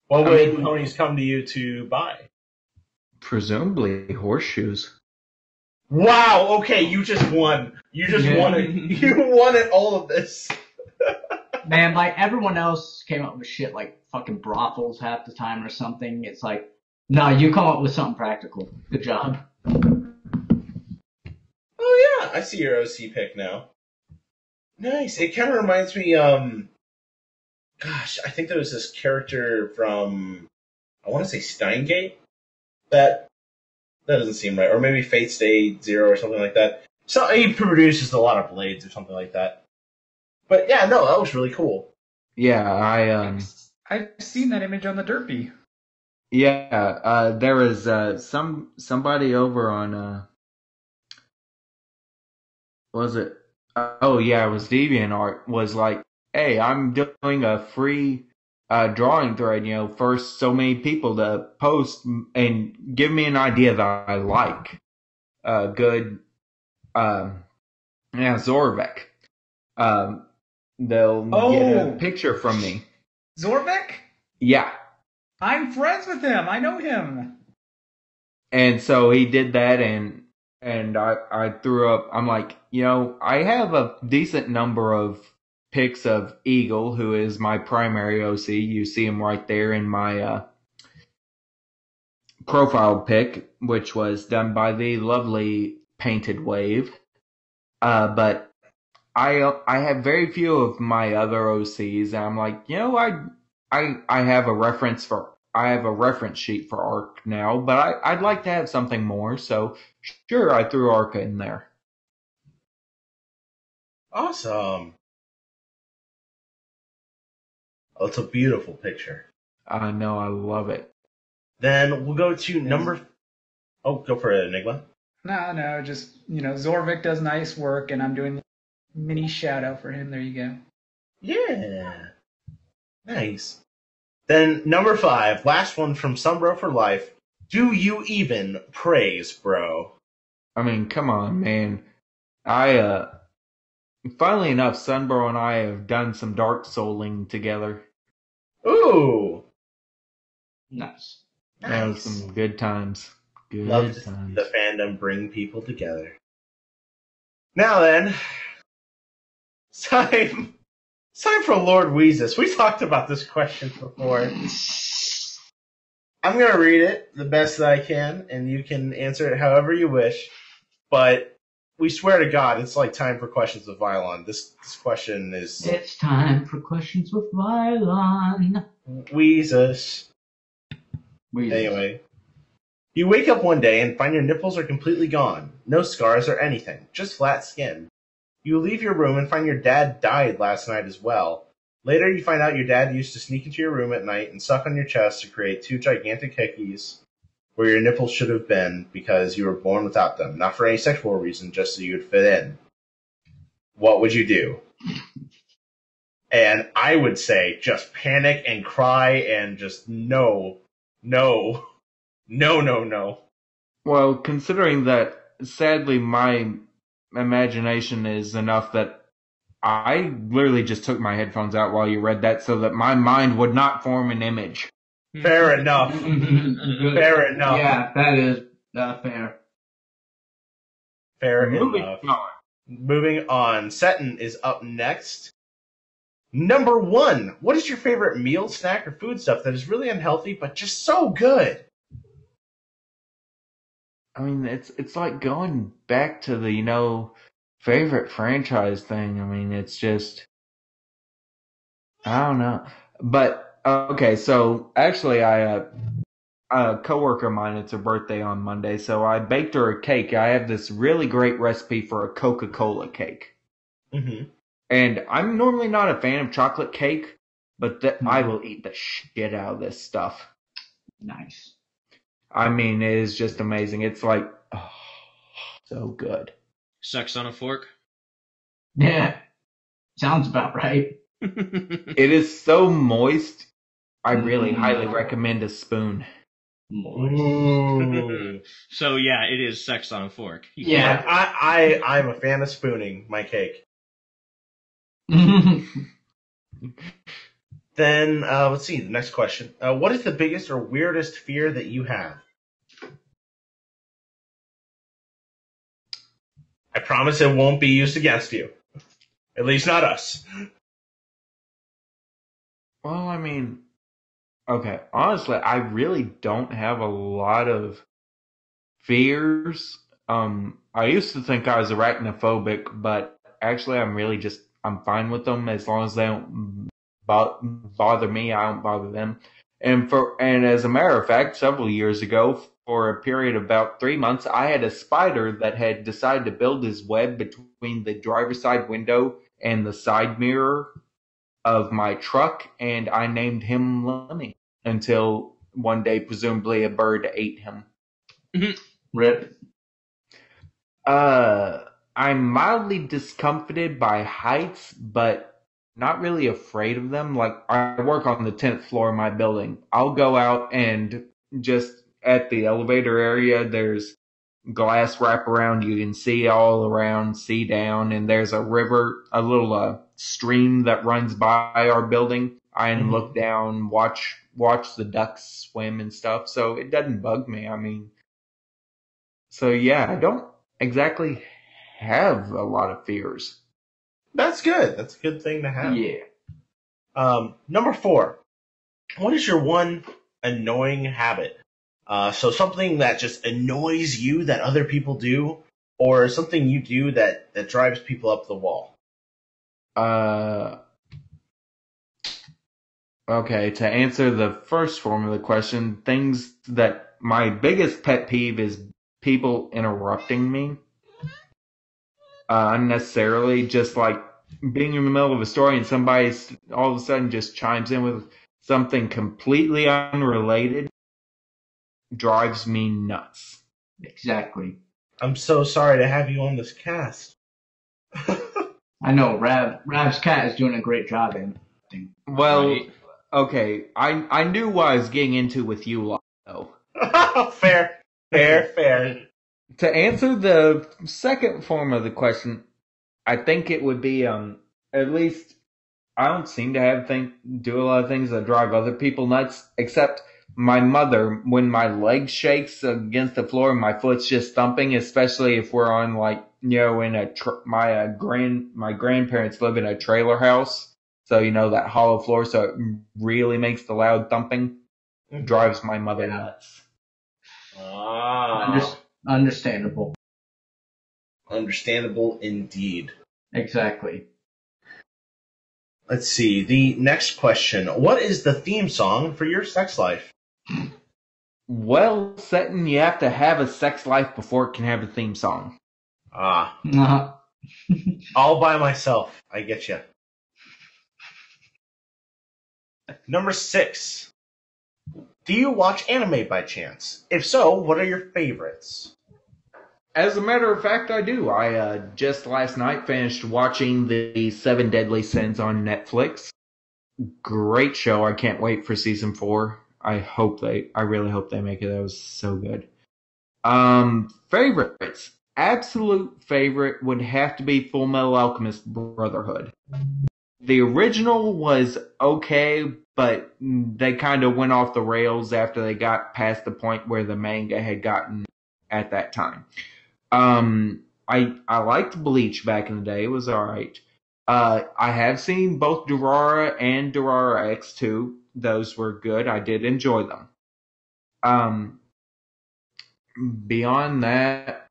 What would ponies come to you to buy? Presumably horseshoes. Wow, okay, you just won. You just won it. You won at all of this. Man, like, everyone else came up with shit like fucking brothels half the time or something. It's like, no, you come up with something practical. Good job. Oh yeah, I see your OC pick now. Nice. It kind of reminds me, gosh, I think there was this character from, I want to say Steingate? That doesn't seem right. Or maybe Fate Stay Zero or something like that. So he produces a lot of blades or something like that. But yeah, no, that was really cool. Yeah, I've seen that image on the Derpy. Yeah, there was somebody over on was it? Oh yeah, it was DeviantArt. Was like, hey, I'm doing a free drawing thread. First so many people to post and give me an idea that I like. Good. Zorvek. They'll get a picture from me. Zorvek? Yeah. I'm friends with him. I know him. And so he did that, and I threw up. I'm like, I have a decent number of pics of Eagle, who is my primary OC. You see him right there in my profile pic, which was done by the lovely painted wave. But I have very few of my other OCs, and I'm like, I have a reference sheet for Arc now, but I'd like to have something more, so sure, I threw Arc in there. Awesome. Oh, it's a beautiful picture. I know, I love it. Then we'll go to number... Oh, go for it, Enigma. No, just, Zorvik does nice work, and I'm doing a mini shout-out for him. There you go. Yeah. Nice. Then number 5, last one from Sunbro for Life. Do you even praise, bro? I mean, come on, man. Funnily enough, Sunbro and I have done some Dark Souling together. Ooh. Nice. That was some good times. Love to see the fandom bring people together. Now then, it's time for Lord Weezus. We talked about this question before. I'm going to read it the best that I can, and you can answer it however you wish. But we swear to God, it's like time for questions with Vylon. This question is... It's time for questions with Vylon. Weezus. Anyway. You wake up one day and find your nipples are completely gone. No scars or anything. Just flat skin. You leave your room and find your dad died last night as well. Later you find out your dad used to sneak into your room at night and suck on your chest to create 2 gigantic hickeys where your nipples should have been because you were born without them. Not for any sexual reason, just so you would fit in. What would you do? And I would say just panic and cry and just no. Well, considering that, sadly, my imagination is enough that I literally just took my headphones out while you read that so that my mind would not form an image. Fair enough. Fair enough. Yeah, that is fair. Fair enough. Moving on. Seton is up next. Number 1. What is your favorite meal, snack, or food stuff that is really unhealthy but just so good? I mean, it's like going back to the, favorite franchise thing. I mean, it's just, I don't know. But, okay, so actually a coworker of mine, it's her birthday on Monday, so I baked her a cake. I have this really great recipe for a Coca-Cola cake. Mm-hmm. And I'm normally not a fan of chocolate cake, but I will eat the shit out of this stuff. Nice. I mean, it is just amazing. It's like, oh, so good. Sex on a fork? Yeah. Sounds about right. It is so moist. I really highly recommend a spoon. Moist. So yeah, it is sex on a fork. Yeah. I'm a fan of spooning my cake. Then, let's see, the next question. What is the biggest or weirdest fear that you have? I promise it won't be used against you. At least not us. Well, I mean, okay, honestly, I really don't have a lot of fears. I used to think I was arachnophobic, but actually I'm fine with them as long as they don't bother me, I don't bother them. And as a matter of fact, several years ago, for a period of about 3 months, I had a spider that had decided to build his web between the driver's side window and the side mirror of my truck, and I named him Lemmy until one day, presumably, a bird ate him. Rip. I'm mildly discomfited by heights, but not really afraid of them. Like, I work on the 10th floor of my building. I'll go out and just at the elevator area, there's glass wraparound. You can see all around, see down, and there's a river, a little stream that runs by our building. I can look down, watch the ducks swim and stuff, so it doesn't bug me. I mean, so yeah, I don't exactly have a lot of fears. That's good. That's a good thing to have. Yeah. Number 4. What is your one annoying habit? So something that just annoys you that other people do, or something you do that drives people up the wall? Okay, to answer the first form of the question, things that my biggest pet peeve is people interrupting me unnecessarily, just like being in the middle of a story and somebody all of a sudden just chimes in with something completely unrelated drives me nuts. Exactly. I'm so sorry to have you on this cast. I know Rav's cat is doing a great job in it. Well, Right. okay, I knew what I was getting into with you lot, though. Fair. To answer the second form of the question, I think it would be at least I don't seem to do a lot of things that drive other people nuts, except my mother. When my leg shakes against the floor and my foot's just thumping, especially if we're on in my grandparents live in a trailer house, so that hollow floor, so it really makes the loud thumping. Drives my mother nuts. Understandable. Understandable indeed. Exactly. Let's see. The next question. What is the theme song for your sex life? Well, Seton, you have to have a sex life before it can have a theme song. Uh-huh. All by myself. I get you. Number 6. Do you watch anime by chance? If so, what are your favorites? As a matter of fact, I do. I just last night finished watching the 7 Deadly Sins on Netflix. Great show. I can't wait for season 4. I really hope they make it. That was so good. Favorites. Absolute favorite would have to be Full Metal Alchemist Brotherhood. The original was okay, but they kind of went off the rails after they got past the point where the manga had gotten at that time. I liked Bleach back in the day. It was alright. I have seen both Durara and Durara X2. Those were good. I did enjoy them. Beyond that,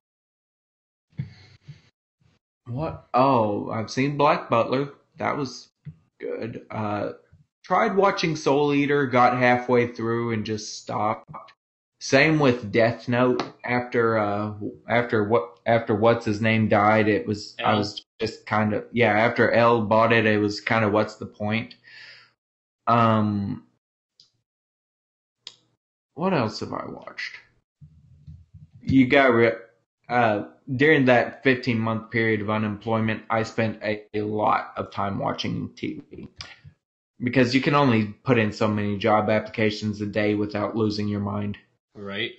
what? Oh, I've seen Black Butler. That was good. Tried watching Soul Eater, got halfway through and just stopped. Same with Death Note. After what's his name died, I was just kind of after L bought it, it was kind of what's the point? What else have I watched? You got during that 15-month period of unemployment, I spent a lot of time watching TV. Because you can only put in so many job applications a day without losing your mind. Right.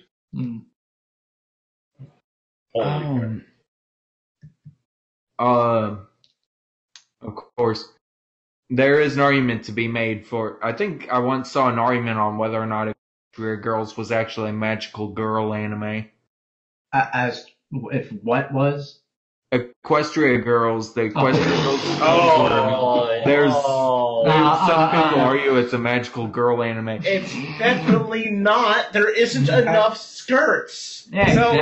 Of course, there is an argument to be made for. I think I once saw an argument on whether or not Equestria Girls was actually a magical girl anime. As if what was? Equestria Girls, the Equestria Girls. There's some people argue it's a magical girl anime. It's definitely not. There isn't enough skirts. Yeah, exactly.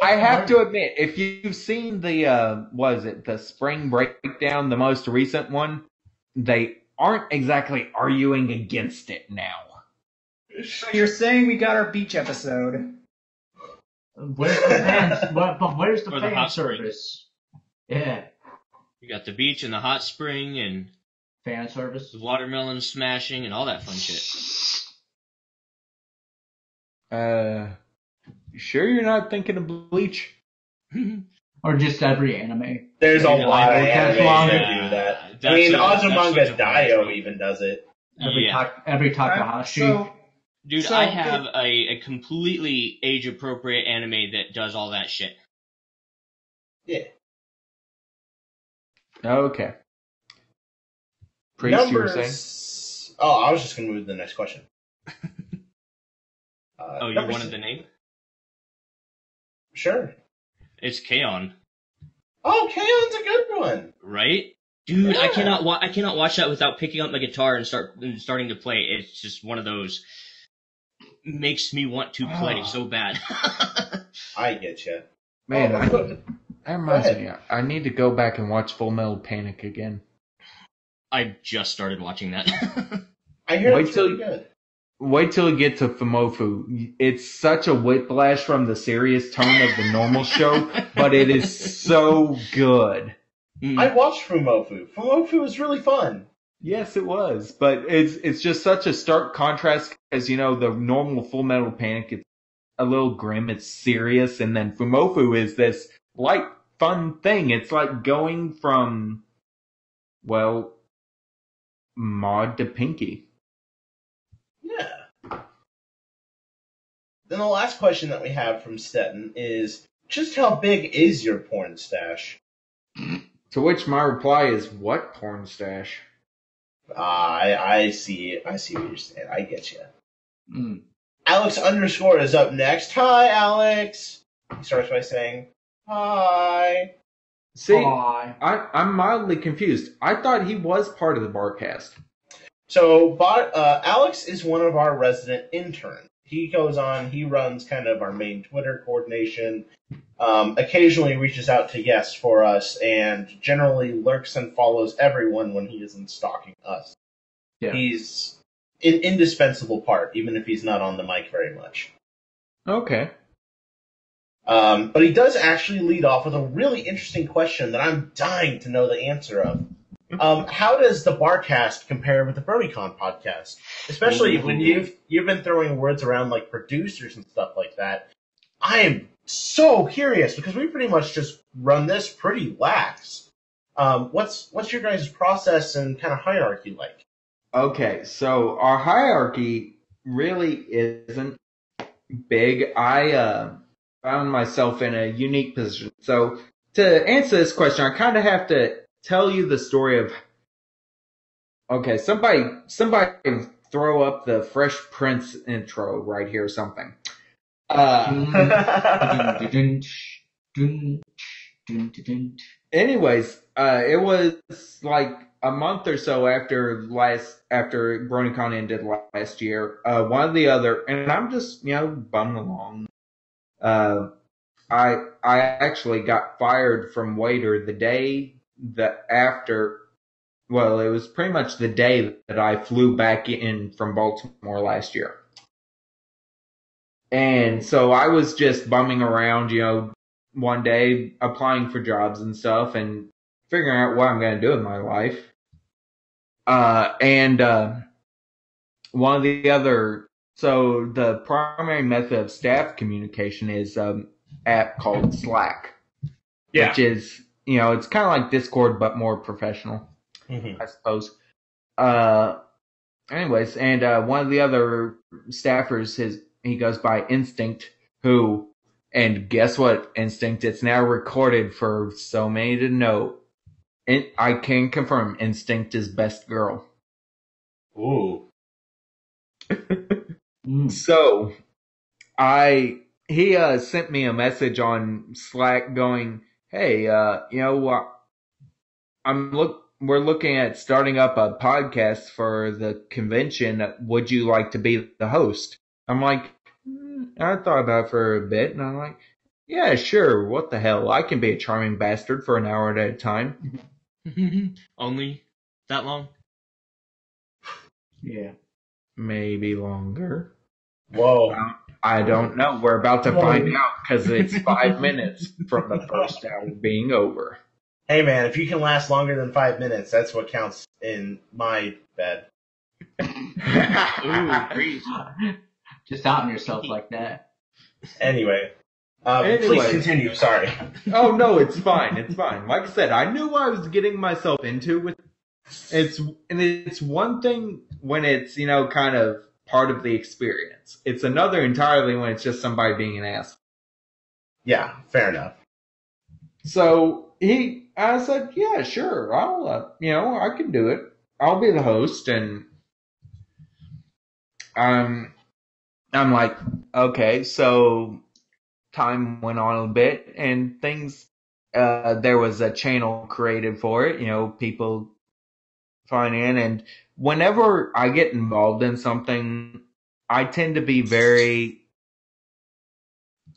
I have to admit, if you've seen the Spring Breakdown, the most recent one, they aren't exactly arguing against it now. So you're saying we got our beach episode? Where's the fan? Where's the Or the fan hot spring. service? Yeah, You got the beach and the hot spring and fan service. the watermelon smashing and all that fun shit. Sure you're not thinking of Bleach? Or just every anime. There's a Maybe lot of like anime Pokemon. that do that. I That's mean, such Azumanga a Daioh weird even does it. Every Takahashi. Dude, So- I have a completely age-appropriate anime that does all that shit. Yeah. Okay. Priest, you were saying? I was just going to move to the next question. Oh, you wanted the name? Sure. It's K-On! Oh, K-On's a good one. Right? Dude, Yeah. I cannot watch that without picking up my guitar and starting to play. It's just one of those. makes me want to play so bad. I get you. Man, Oh, that reminds me. I need to go back and watch Full Metal Panic again. I just started watching that. I hear it's really good. Wait till you get to Fumofu. It's such a whiplash from the serious tone of the normal show, but it is so good. I watched Fumofu. Fumofu was really fun. Yes, it was, but it's just such a stark contrast because, you know, the normal Full Metal Panic, it's a little grim, it's serious, and then Fumofu is this light, fun thing. It's like going from, well, Maud to Pinky. Yeah. Then the last question that we have from Stetton is, just how big is your porn stash? To which my reply is, what porn stash? I see what you're saying. I get you. Alex _ is up next. Hi, Alex. He starts by saying, hi. See, I'm mildly confused. I thought he was part of the Barcast. So, Alex is one of our resident interns. He goes on, he runs kind of our main Twitter coordination, occasionally reaches out to guests for us, and generally lurks and follows everyone when he isn't stalking us. Yeah. He's an indispensable part, even if he's not on the mic very much. Okay. But he does actually lead off with a really interesting question that I'm dying to know the answer of. How does the Barcast compare with the Bronycon podcast? Especially when you've been throwing words around like producers and stuff like that. I am so curious because we pretty much just run this pretty lax. What's your guys' process and kind of hierarchy like? Okay, so our hierarchy really isn't big. I found myself in a unique position. So to answer this question, I kind of have to tell you the story of. Okay, somebody throw up the Fresh Prince intro right here or something. Anyways, it was like a month or so after BronyCon ended last year. One of the other, and I'm just bumming along. I actually got fired from waiter the day after. Well, it was pretty much the day that I flew back in from Baltimore last year. And so I was just bumming around, one day applying for jobs and stuff and figuring out what I'm going to do with my life. And one of the other, so the primary method of staff communication is an app called Slack. Yeah. Which is, it's kind of like Discord, but more professional, I suppose. Anyways, and one of the other staffers, he goes by Instinct, and guess what, Instinct? It's now recorded for so many to know. I can confirm Instinct is best girl. Ooh. So, he sent me a message on Slack going, hey, we're looking at starting up a podcast for the convention. Would you like to be the host? I'm like, I thought about it for a bit, and I'm like, yeah, sure, what the hell? I can be a charming bastard for an hour at a time. Only that long? Yeah. Maybe longer. Whoa. I don't know. We're about to find out because it's 5 minutes from the first hour being over. Hey man, if you can last longer than 5 minutes, that's what counts in my bed. Ooh, just outing yourself like that. Anyway. Please continue, sorry. Oh no, it's fine, it's fine. Like I said, I knew what I was getting myself into it's one thing when it's, kind of part of the experience. It's another entirely when it's just somebody being an ass. Yeah, fair enough. So I said, yeah, sure, I'll, I can do it. I'll be the host, and I'm like, okay, so time went on a bit, and things, there was a channel created for it, people flying in, and whenever I get involved in something, I tend to be very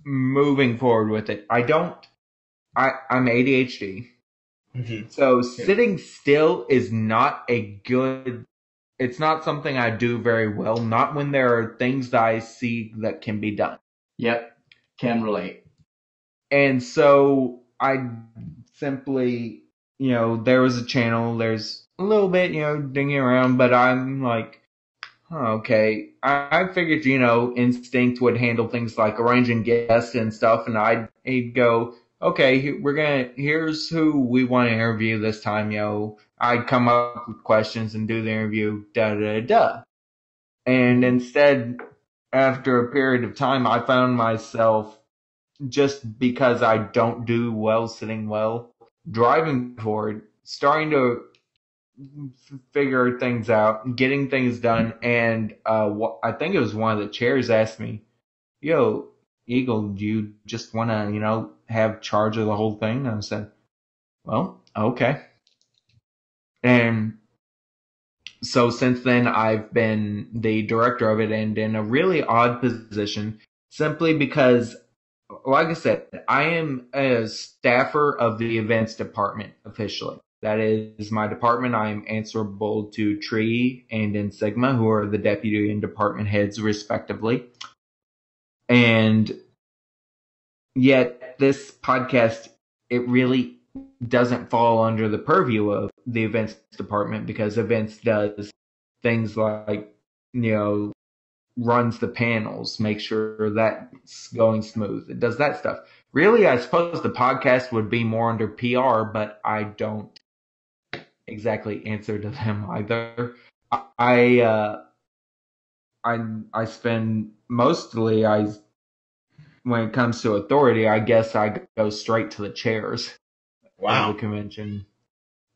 moving forward with it. I'm ADHD. Mhm. So sitting still is not it's not something I do very well, not when there are things that I see that can be done. Yep, can relate. And so I simply, there was a channel, there's a little bit, dinging around, but I'm like, okay. I figured, Instinct would handle things like arranging guests and stuff, and I'd go, okay, here's who we want to interview this time, I'd come up with questions and do the interview, da. And instead, after a period of time, I found myself, just because I don't do well sitting well, driving forward, starting to figure things out, getting things done, and I think it was one of the chairs asked me, "Yo, Eagle, do you just want to, have charge of the whole thing?" And I said, "Well, okay." And so since then, I've been the director of it, and in a really odd position, simply because, like I said, I am a staffer of the events department officially. That is my department. I am answerable to Tree and Insigma, who are the deputy and department heads respectively. And yet this podcast, it really doesn't fall under the purview of the events department, because events does things like, runs the panels, make sure that's going smooth. It does that stuff. Really, I suppose the podcast would be more under PR, but I don't exactly answer to them either. I spend mostly, when it comes to authority, I guess I go straight to the chairs Wow. of the convention.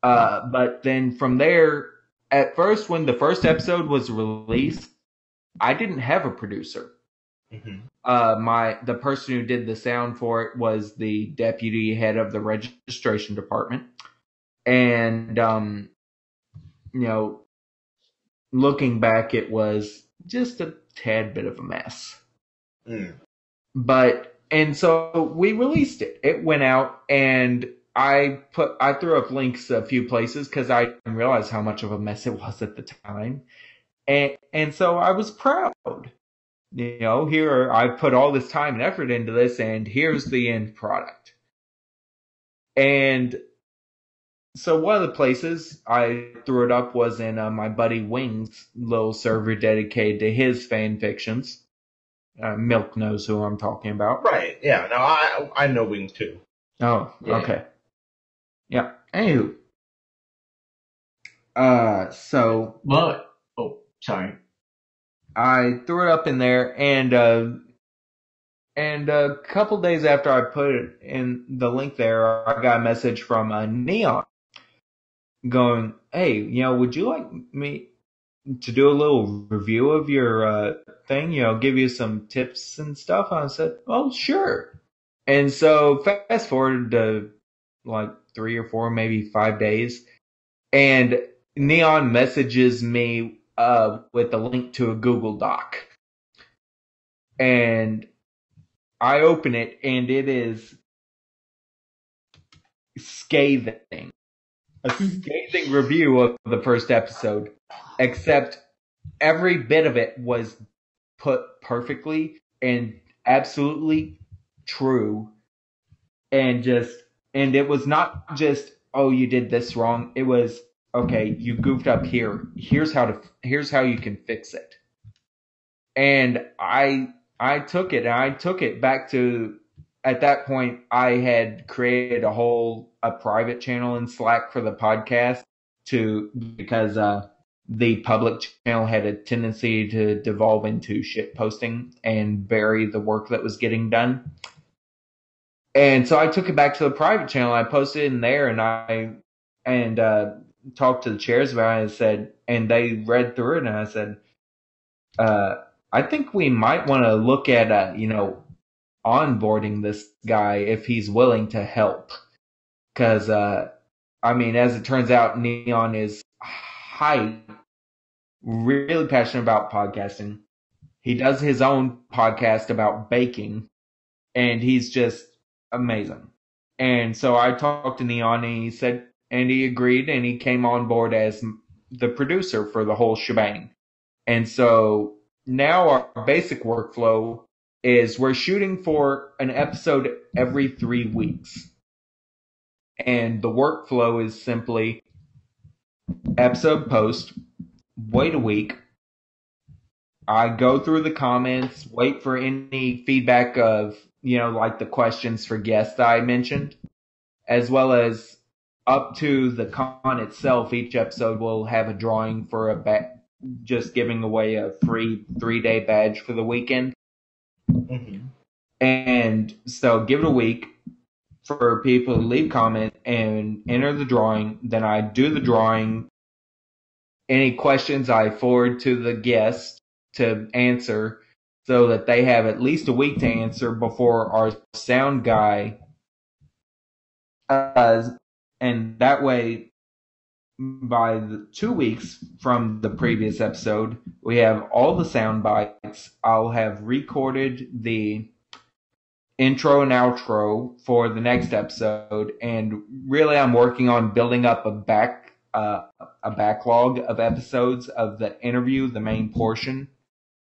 But then from there, at first, when the first episode was released, I didn't have a producer. Mhm. The person who did the sound for it was the deputy head of the registration department. And, looking back, it was just a tad bit of a mess. Mm. And so we released it. It went out, and I threw up links a few places because I didn't realize how much of a mess it was at the time. And so I was proud. Here I put all this time and effort into this, and here's the end product. And so one of the places I threw it up was in my buddy Wing's little server dedicated to his fan fictions. Milk knows who I'm talking about. Right. Yeah. No, I know Wing too. Oh, Yeah. okay. Yeah. Anywho. So. Well, sorry. I threw it up in there, and a couple days after I put it in the link there, I got a message from Neon going, "Hey, would you like me to do a little review of your thing? Give you some tips and stuff?" And I said, "Oh, sure." And so fast forward to like 3 or 4, maybe 5 days, and Neon messages me with a link to a Google Doc. And I open it, and it is scathing. A scathing review of the first episode, except every bit of it was put perfectly and absolutely true. And it was not just, "Oh, you did this wrong." It was, "Okay, you goofed up here. Here's how you can fix it." And I took it, and I took it back to, at that point, I had created a private channel in Slack for the podcast because the public channel had a tendency to devolve into shit posting and bury the work that was getting done. And so I took it back to the private channel. I posted it in there, and talked to the chairs about it, and said, and they read through it, and I said, I think we might want to look at, onboarding this guy if he's willing to help. Because, as it turns out, Neon is really passionate about podcasting. he does his own podcast about baking, and he's just amazing. And so I talked to Neon, and he agreed, and he came on board as the producer for the whole shebang. And so now our basic workflow is we're shooting for an episode every 3 weeks. And the workflow is simply episode post, wait a week. I go through the comments, wait for any feedback of, like the questions for guests that I mentioned, as well as up to the con itself. Each episode will have a drawing for just giving away a free 3-day badge for the weekend. Mm-hmm. And so give it a week for people to leave comment and enter the drawing. Then I do the drawing. Any questions I forward to the guest to answer so that they have at least a week to answer before our sound guy and that way by the 2 weeks from the previous episode, we have all the sound bites. I'll have recorded the intro and outro for the next episode, and really I'm working on building up a backlog of episodes of the interview, the main portion,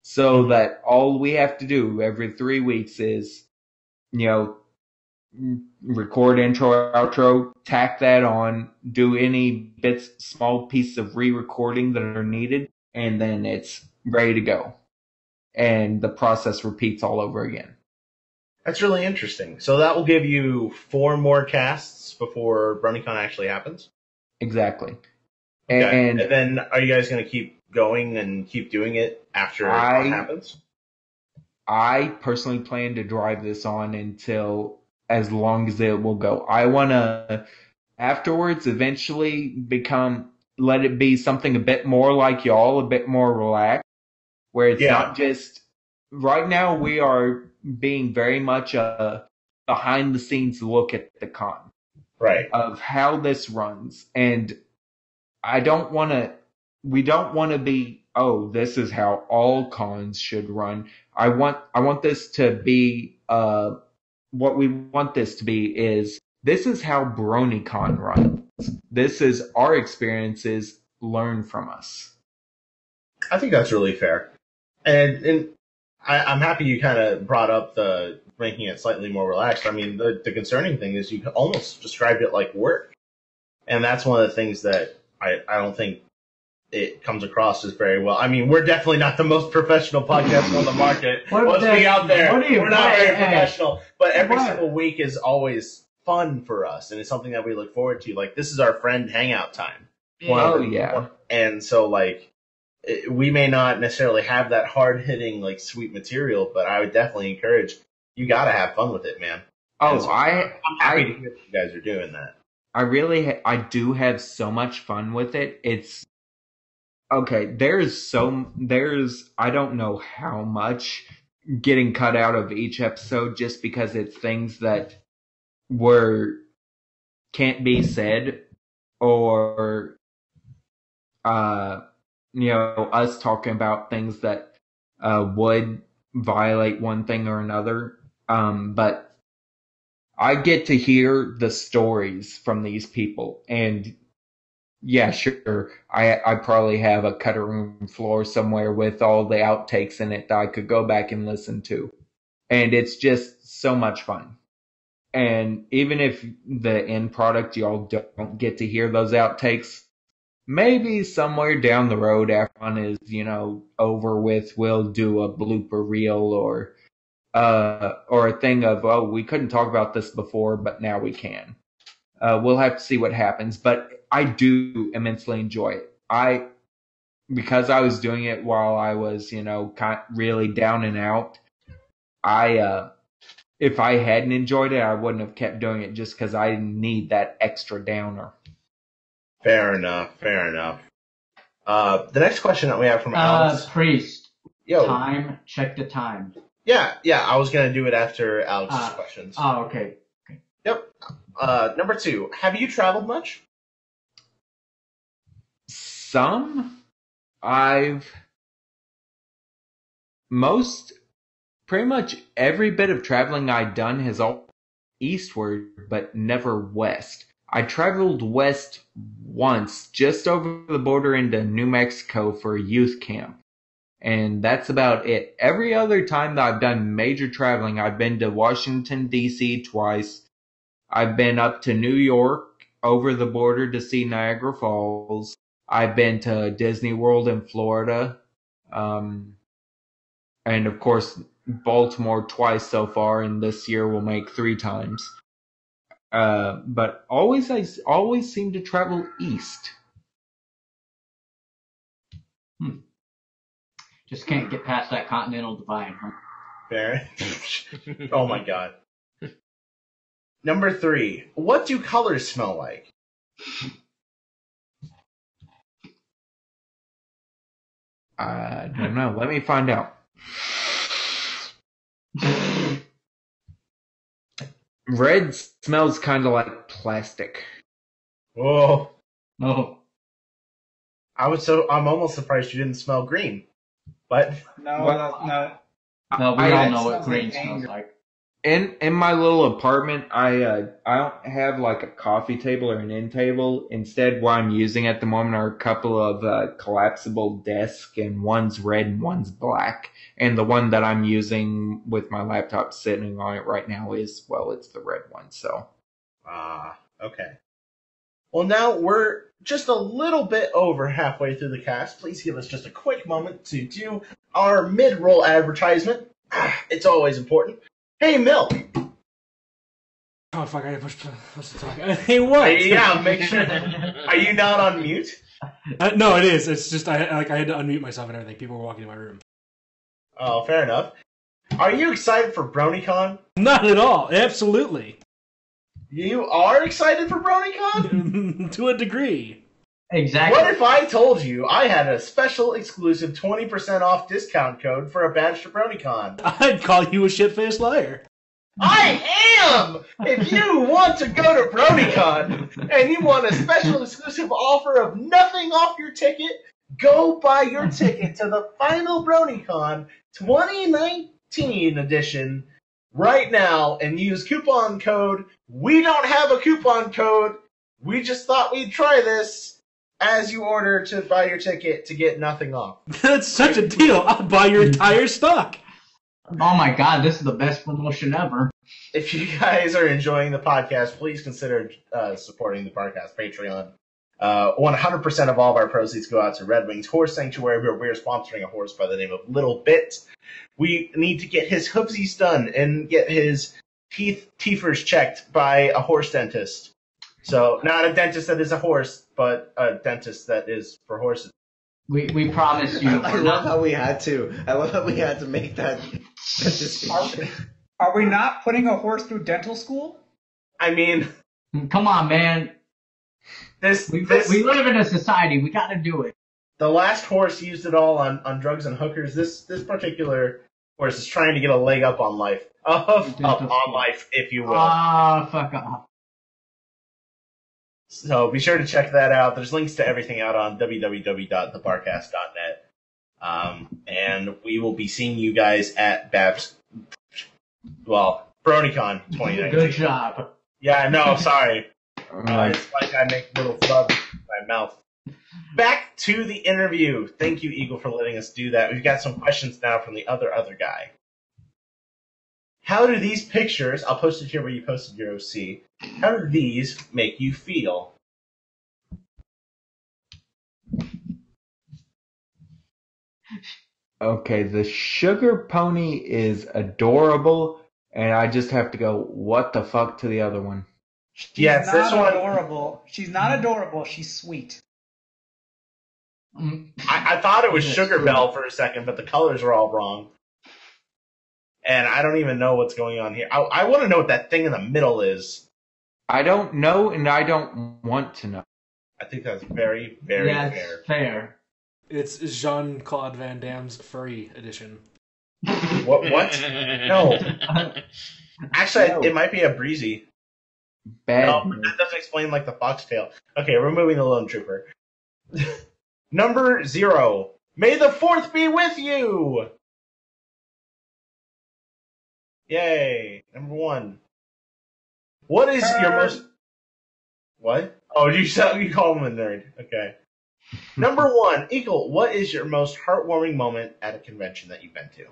so that all we have to do every 3 weeks is, record intro, outro, tack that on, do any small pieces of re-recording that are needed, and then it's ready to go. And the process repeats all over again. That's really interesting. So that will give you 4 more casts before Bronycon actually happens? Exactly. Okay. And then are you guys going to keep going and keep doing it after it happens? I personally plan to drive this on until as long as it will go. I want to afterwards eventually let it be something a bit more like y'all, a bit more relaxed, where it's not just, right now we are being very much a behind the scenes look at the con. Right. Of how this runs. And we don't want to be, this is how all cons should run. I want this to be, what we want this to be is, this is how Bronycon runs. This is our experiences, learn from us. I think that's really fair. And I'm happy you kind of brought up the making it slightly more relaxed. I mean, the concerning thing is you almost described it like work. And that's one of the things that I don't think it comes across as very well. I mean, we're definitely not the most professional podcast on the market. Let's be out there. We're not very professional. But every single week is always fun for us, and it's something that we look forward to. Like, this is our friend hangout time. And so, like, we may not necessarily have that hard-hitting, like, sweet material, but I would definitely encourage, you got to have fun with it, man. I'm happy to hear that you guys are doing that. I do have so much fun with it. It's okay. There's I don't know how much getting cut out of each episode just because it's things that can't be said, or us talking about things that would violate one thing or another. But I get to hear the stories from these people, and yeah, sure, I probably have a cutting room floor somewhere with all the outtakes in it that I could go back and listen to. And it's just so much fun. And even if the end product, y'all don't get to hear those outtakes, maybe somewhere down the road after one is, over with, we'll do a blooper reel or a thing of, we couldn't talk about this before, but now we can. We'll have to see what happens, but I do immensely enjoy it. Because I was doing it while I was, really down and out, if I hadn't enjoyed it, I wouldn't have kept doing it just because I didn't need that extra downer. Fair enough. The next question that we have from Alex. Priest. Yo. Time. Check the time. Yeah. I was going to do it after Alex's questions. Oh, okay. Yep. Number 2. Have you traveled much? Some. I've pretty much every bit of traveling I've done has all eastward, but never west. I traveled west once, just over the border into New Mexico for a youth camp. And that's about it. Every other time that I've done major traveling, I've been to Washington, D.C. twice. I've been up to New York, over the border to see Niagara Falls. I've been to Disney World in Florida. And of course, Baltimore twice so far, and this year we'll make 3 times. But I always seem to travel east. Just can't get past that continental divide, huh? Fair. Oh my god. Number 3. What do colors smell like? I don't know. Let me find out. Red smells kind of like plastic. Whoa. Oh. I'm almost surprised you didn't smell green. But No, Well, no. No, we I- all it know what smells green like smells anger. like. In my little apartment, I don't have like a coffee table or an end table. Instead, what I'm using at the moment are a couple of collapsible desks, and one's red and one's black. And the one that I'm using with my laptop sitting on it right now it's the red one. So okay. Well, now we're just a little bit over halfway through the cast. Please give us just a quick moment to do our mid-roll advertisement. It's always important. Hey, Milk. Oh fuck! I gotta push the talk. Hey, what? Yeah, make sure. Are you not on mute? No, it is. It's just I had to unmute myself and everything. People were walking in my room. Oh, fair enough. Are you excited for Bronycon? Not at all. Absolutely. You are excited for Bronycon? To a degree. Exactly. What if I told you I had a special exclusive 20% off discount code for a badge to Bronycon? I'd call you a shit-faced liar. I am! If you want to go to Bronycon and you want a special exclusive offer of nothing off your ticket, go buy your ticket to the final Bronycon 2019 edition right now and use coupon code. We don't have a coupon code. We just thought we'd try this as you order to buy your ticket to get nothing off. That's such a deal. I'll buy your entire stock. Oh my god, this is the best promotion ever. If you guys are enjoying the podcast, please consider supporting the Barcast Patreon. 100% of all of our proceeds go out to Red Wings Horse Sanctuary, where we're sponsoring a horse by the name of Little Bit. We need to get his hoofsies done and get his teethers checked by a horse dentist. So, not a dentist that is a horse, but a dentist that is for horses. We promise you. I love how we had to make that distinction. Are we not putting a horse through dental school? I mean, Come on, man. We live in a society. We got to do it. the last horse used it all on drugs and hookers. This particular horse is trying to get a leg up on life. Up on life, if you will. Fuck off. So be sure to check that out. There's links to everything out on www.thebarcast.net. And we will be seeing you guys at Bronycon 2019. Good job. Yeah, no, sorry. It's like I make little flubs in my mouth. Back to the interview. Thank you, Eagle, for letting us do that. We've got some questions now from the other guy. How do these pictures, I'll post it here where you posted your OC, how do these make you feel? Okay, the sugar pony is adorable, and I just have to go, what the fuck, to the other one. She's Yes, not this one- adorable. She's not adorable. She's sweet. I thought it was Yes, Sugar true. Bell for a second, but the colors are all wrong. And I don't even know what's going on here. I want to know what that thing in the middle is. I don't know, and I don't want to know. I think that's very, very Yeah, fair. it's fair. It's Jean-Claude Van Damme's furry edition. What? No. Actually, it might be a breezy. Bad. No, but that doesn't explain like the foxtail. Okay, removing the lone trooper. Number 0. May the 4th be with you! Yay! Number 1. What is your most... What? Oh, you call him a nerd. Okay. Number 1, Eagle, what is your most heartwarming moment at a convention that you've been to?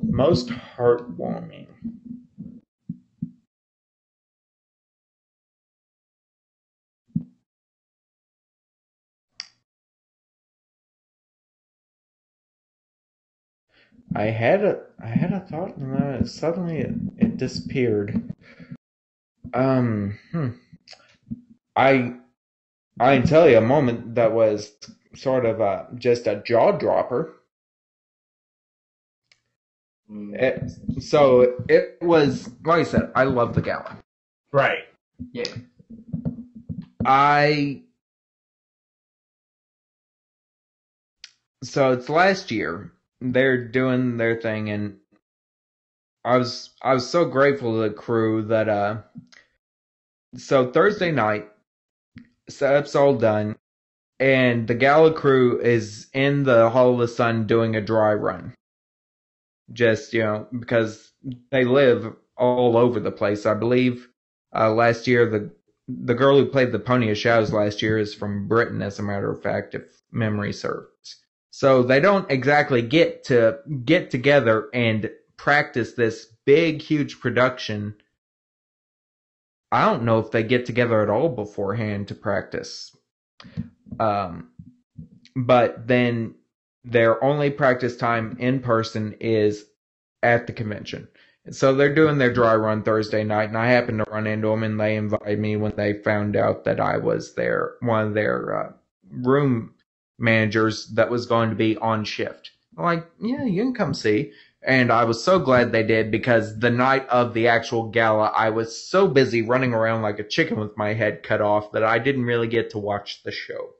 Most heartwarming. I had a thought and then suddenly it disappeared. I can tell you a moment that was sort of just a jaw dropper. So it was, like I said, I love the gala. Right. Yeah. So it's last year. They're doing their thing, and I was so grateful to the crew that so Thursday night, setup's all done, and the gala crew is in the Hall of the Sun doing a dry run. Just, because they live all over the place. I believe last year the girl who played the Pony of Shadows last year is from Britain, as a matter of fact, if memory serves. So they don't exactly get together and practice this big, huge production. I don't know if they get together at all beforehand to practice. But then their only practice time in person is at the convention. So they're doing their dry run Thursday night, and I happened to run into them, and they invited me when they found out that I was one of their room managers that was going to be on shift. I'm like, yeah, you can come see. And I was so glad they did, because the night of the actual gala, I was so busy running around like a chicken with my head cut off that I didn't really get to watch the show.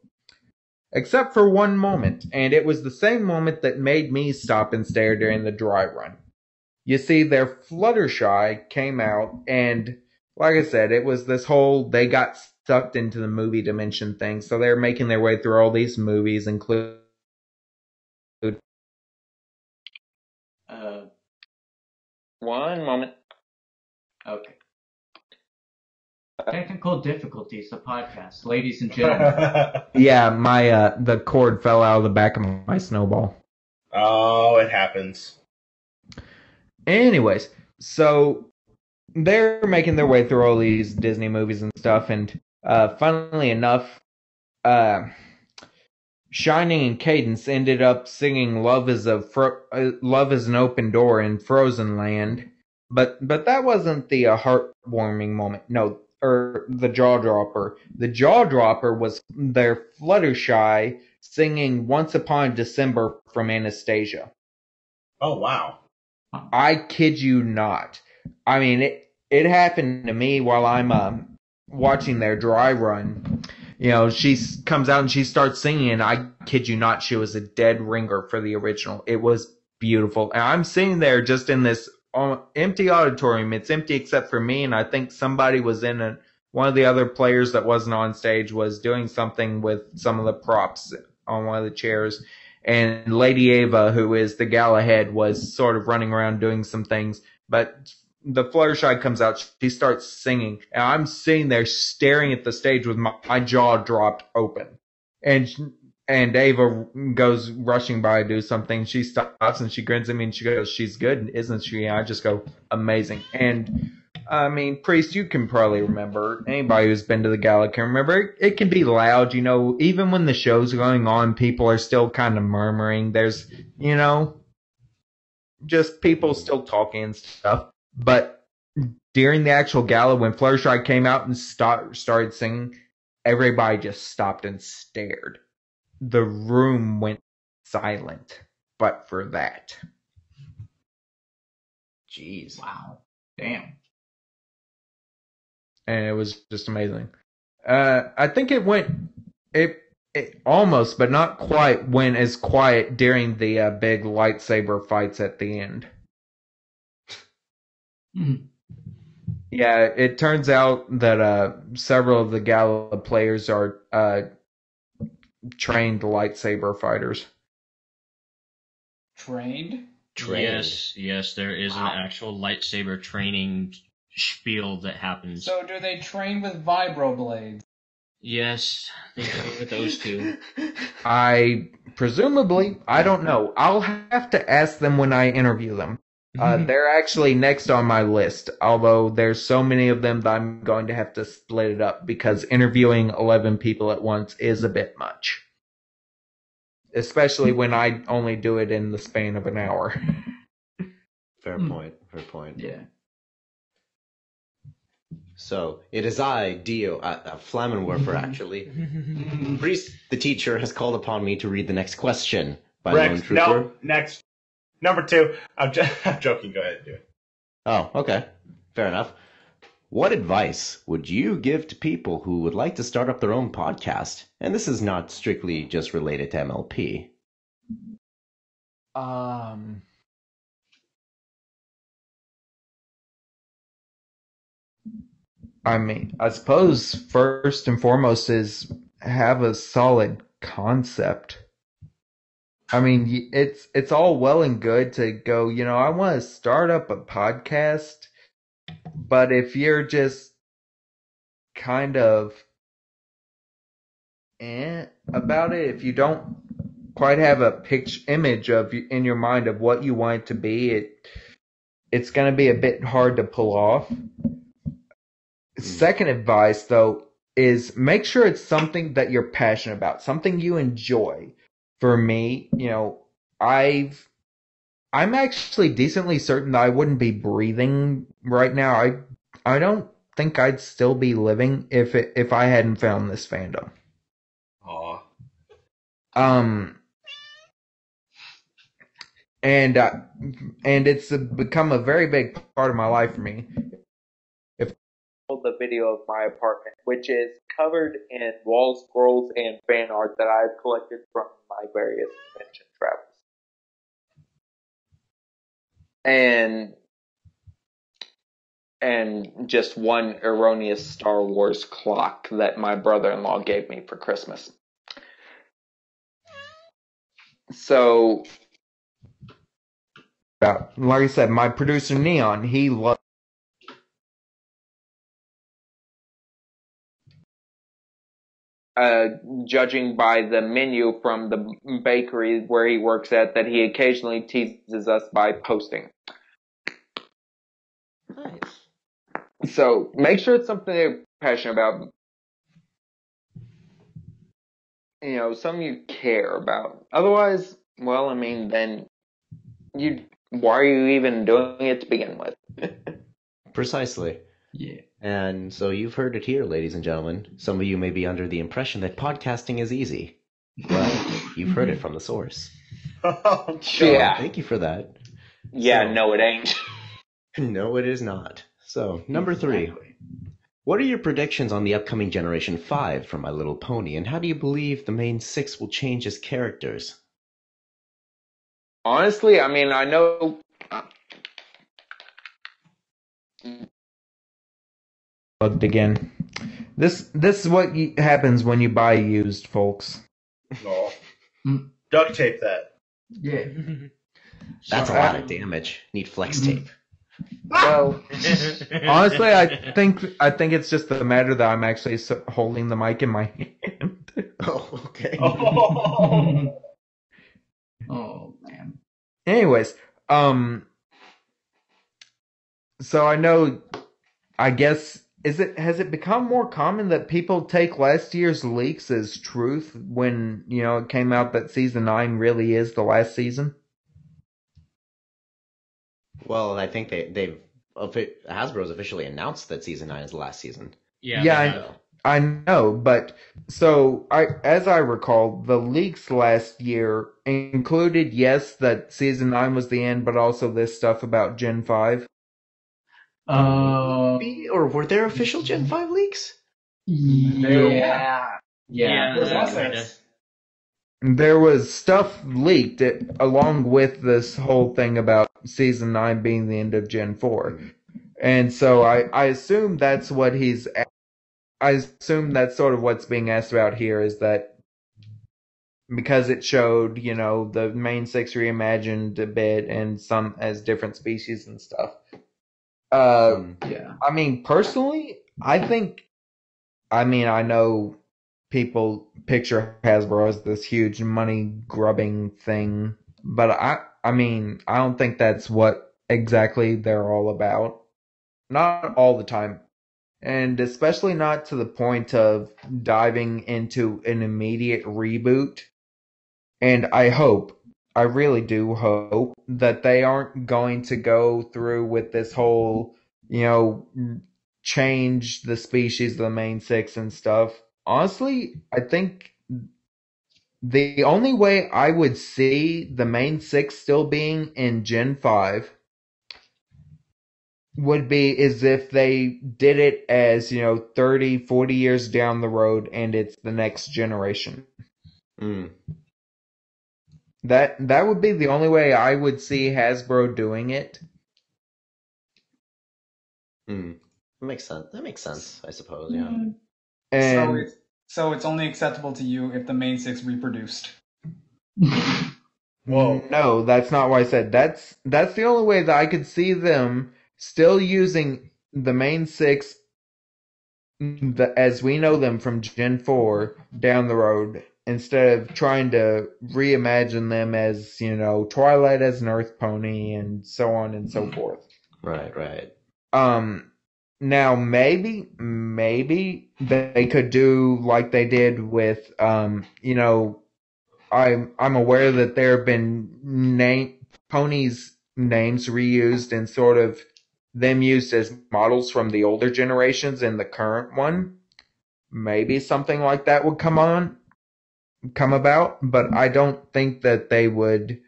Except for one moment, and it was the same moment that made me stop and stare during the dry run. You see, their Fluttershy came out, and like I said, it was this whole, they got sucked into the movie dimension thing, so they're making their way through all these movies, including... One moment. Okay. Technical difficulties, the podcast, ladies and gentlemen. Yeah, my the cord fell out of the back of my snowball. Oh, it happens. Anyways, so they're making their way through all these Disney movies and stuff, and funnily enough, Shining and Cadence ended up singing "Love is an Open Door" in Frozen Land, but that wasn't the heartwarming moment. No, or the jaw dropper. The jaw dropper was their Fluttershy singing "Once Upon a December" from Anastasia. Oh wow! I kid you not. I mean, it happened to me while I'm watching their dry run. She comes out and she starts singing, and I kid you not, she was a dead ringer for the original. It was beautiful. And I'm sitting there just in this empty auditorium. It's empty except for me, and I think somebody was in one of the other players that wasn't on stage was doing something with some of the props on one of the chairs. And Lady Ava, who is the gala head, was sort of running around doing some things. But the Fluttershy comes out, she starts singing, and I'm sitting there staring at the stage with my jaw dropped open. And Ava goes rushing by to do something. She stops and she grins at me and she goes, "She's good, isn't she?" And I just go, "Amazing." And I mean, Priest, you can probably remember. Anybody who's been to the gala can remember. It can be loud, even when the show's going on, people are still kind of murmuring. There's, just people still talking and stuff. But during the actual gala, when Fluttershy came out and started singing, everybody just stopped and stared. The room went silent, but for that. Jeez. Wow. Damn. And it was just amazing. I think it almost, but not quite, went as quiet during the big lightsaber fights at the end. Mm-hmm. Yeah, it turns out that several of the gala players are trained lightsaber fighters. Trained? Yes, there is an actual lightsaber training spiel that happens. So do they train with vibroblades? Yes, they train with those two. Presumably, I don't know. I'll have to ask them when I interview them. They're actually next on my list, although there's so many of them that I'm going to have to split it up because interviewing 11 people at once is a bit much. Especially when I only do it in the span of an hour. Fair point. Yeah. So, it is I, Dio, Flammenwerfer, actually. Priest, the teacher, has called upon me to read the next question by Lone Rex, Trooper. no, next. Number 2. I'm joking. Go ahead and do it. Oh, okay. Fair enough. What advice would you give to people who would like to start up their own podcast? And this is not strictly just related to MLP. I mean, I suppose first and foremost is have a solid concept. I mean, it's all well and good to go, I want to start up a podcast, but if you're just kind of about it, if you don't quite have a image of in your mind of what you want it to be, it's going to be a bit hard to pull off. Second advice, though, is make sure it's something that you're passionate about, something you enjoy. For me, I'm actually decently certain that I wouldn't be breathing right now. I don't think I'd still be living if I hadn't found this fandom. Aw. And it's become a very big part of my life for me. The video of my apartment, which is covered in wall scrolls and fan art that I've collected from my various convention travels. And just one erroneous Star Wars clock that my brother-in-law gave me for Christmas. So, like I said, my producer Neon, he loves judging by the menu from the bakery where he works at, that he occasionally teases us by posting. Nice. So, make sure it's something you're passionate about. Something you care about. Otherwise, well, I mean, then why are you even doing it to begin with? Precisely. Yeah. And so you've heard it here, ladies and gentlemen. Some of you may be under the impression that podcasting is easy. Well, you've heard it from the source. Oh, Yeah. Thank you for that. Yeah, So- no, it ain't. No, it is not. So, number 3. What are your predictions on the upcoming Generation 5 for My Little Pony, and how do you believe the main 6 will change as characters? Honestly, I mean, I know. Bugged again. This is what happens when you buy used, folks. No. Duct tape that. Yeah. That's a lot of damage. Need flex tape. Well, honestly, I think it's just the matter that I'm actually holding the mic in my hand. Oh, okay. Oh. Oh man. Anyways, so I guess, has it become more common that people take last year's leaks as truth when, it came out that season 9 really is the last season? Well, I think Hasbro's officially announced that season 9 is the last season. Yeah. I know, but so as I recall, the leaks last year included, yes, that season 9 was the end, but also this stuff about Gen 5. Or were there official Gen 5 leaks? Yeah. There was stuff leaked along with this whole thing about season 9 being the end of Gen 4. And so I assume that's what I assume that's sort of what's being asked about here, is that because it showed, the main six reimagined a bit and some as different species and stuff. Yeah. I mean, personally, I know people picture Hasbro as this huge money grubbing thing, but I don't think that's what exactly they're all about. Not all the time. And especially not to the point of diving into an immediate reboot. And I really do hope that they aren't going to go through with this whole, change the species of the main six and stuff. Honestly, I think the only way I would see the main six still being in Gen 5 would be is if they did it as, 30, 40 years down the road and it's the next generation. Mm. That would be the only way I would see Hasbro doing it. That makes sense, I suppose, yeah. And So it's only acceptable to you if the main six reproduced. Whoa. No, that's not what I said. That's the only way that I could see them still using the main six as we know them from Gen 4 down the road, instead of trying to reimagine them as, Twilight as an Earth Pony and so on and so forth. Right. Now maybe they could do like they did with, I'm aware that there have been ponies' names reused and sort of them used as models from the older generations in the current one. Maybe something like that would come about, but I don't think that they would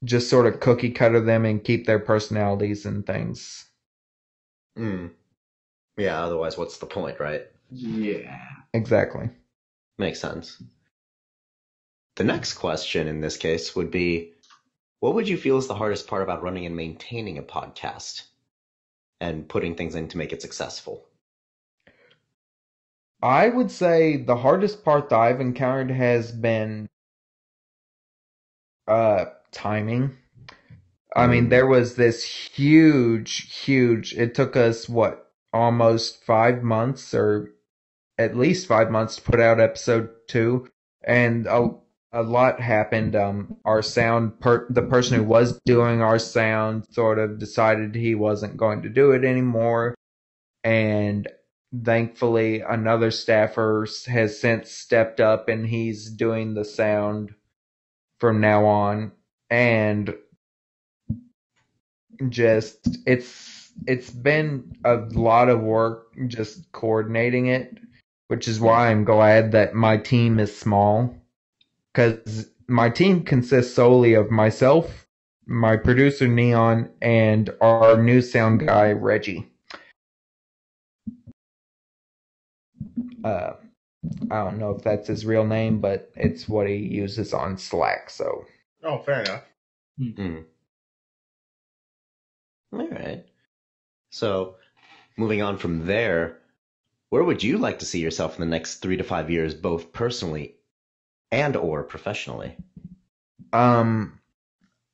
just sort of cookie cutter them and keep their personalities and things. Yeah, otherwise what's the point, right? Yeah. Exactly. Makes sense. The next question in this case would be, what would you feel is the hardest part about running and maintaining a podcast and putting things in to make it successful? I would say the hardest part that I've encountered has been timing. I mean, there was this huge, it took us, almost 5 months, or at least 5 months to put out episode 2, and a lot happened. Our sound, the person who was doing our sound sort of decided he wasn't going to do it anymore, and thankfully another staffer has since stepped up and he's doing the sound from now on, and just it's been a lot of work just coordinating it, which is why I'm glad that my team is small, because my team consists solely of myself, my producer Neon, and our new sound guy Reggie. I don't know if that's his real name, but it's what he uses on Slack. So. Oh, fair enough. All right. So, moving on from there, where would you like to see yourself in the next 3 to 5 years, both personally and or professionally? I'm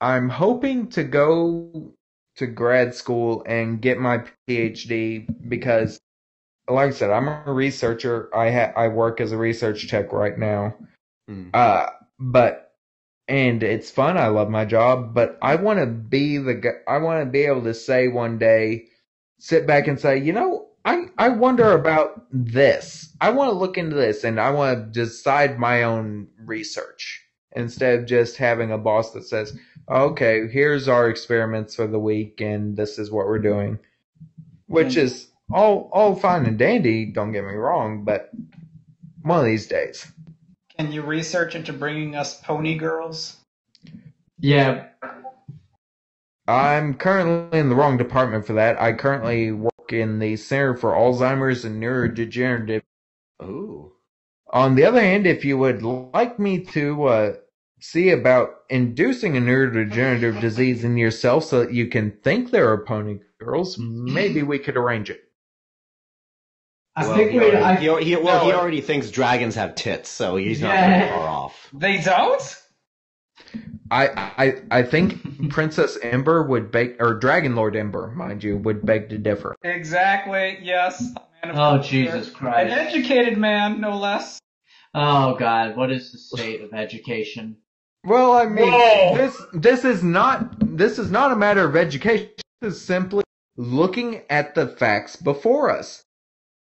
hoping to go to grad school and get my PhD because, like I said, I'm a researcher. I work as a research tech right now. And it's fun. I love my job, but I want to be I want to be able to say one day, sit back and say, I wonder about this. I want to look into this, and I want to decide my own research instead of just having a boss that says, okay, here's our experiments for the week, and this is what we're doing, which is all fine and dandy. Don't get me wrong, but one of these days. Can you research into bringing us pony girls? Yeah. I'm currently in the wrong department for that. I currently work in the Center for Alzheimer's and Neurodegenerative. Ooh. On the other hand, if you would like me to see about inducing a neurodegenerative disease in yourself so that you can think there are pony girls, maybe we could arrange it. I think we. He already thinks dragons have tits, so he's not very far off. They don't? I think Princess Ember would beg, or Dragon Lord Ember, mind you, would beg to differ. Exactly, yes. Jesus Christ. An educated man, no less. Oh God, what is the state of education? Well, I mean, Whoa! this is not a matter of education. This is simply looking at the facts before us,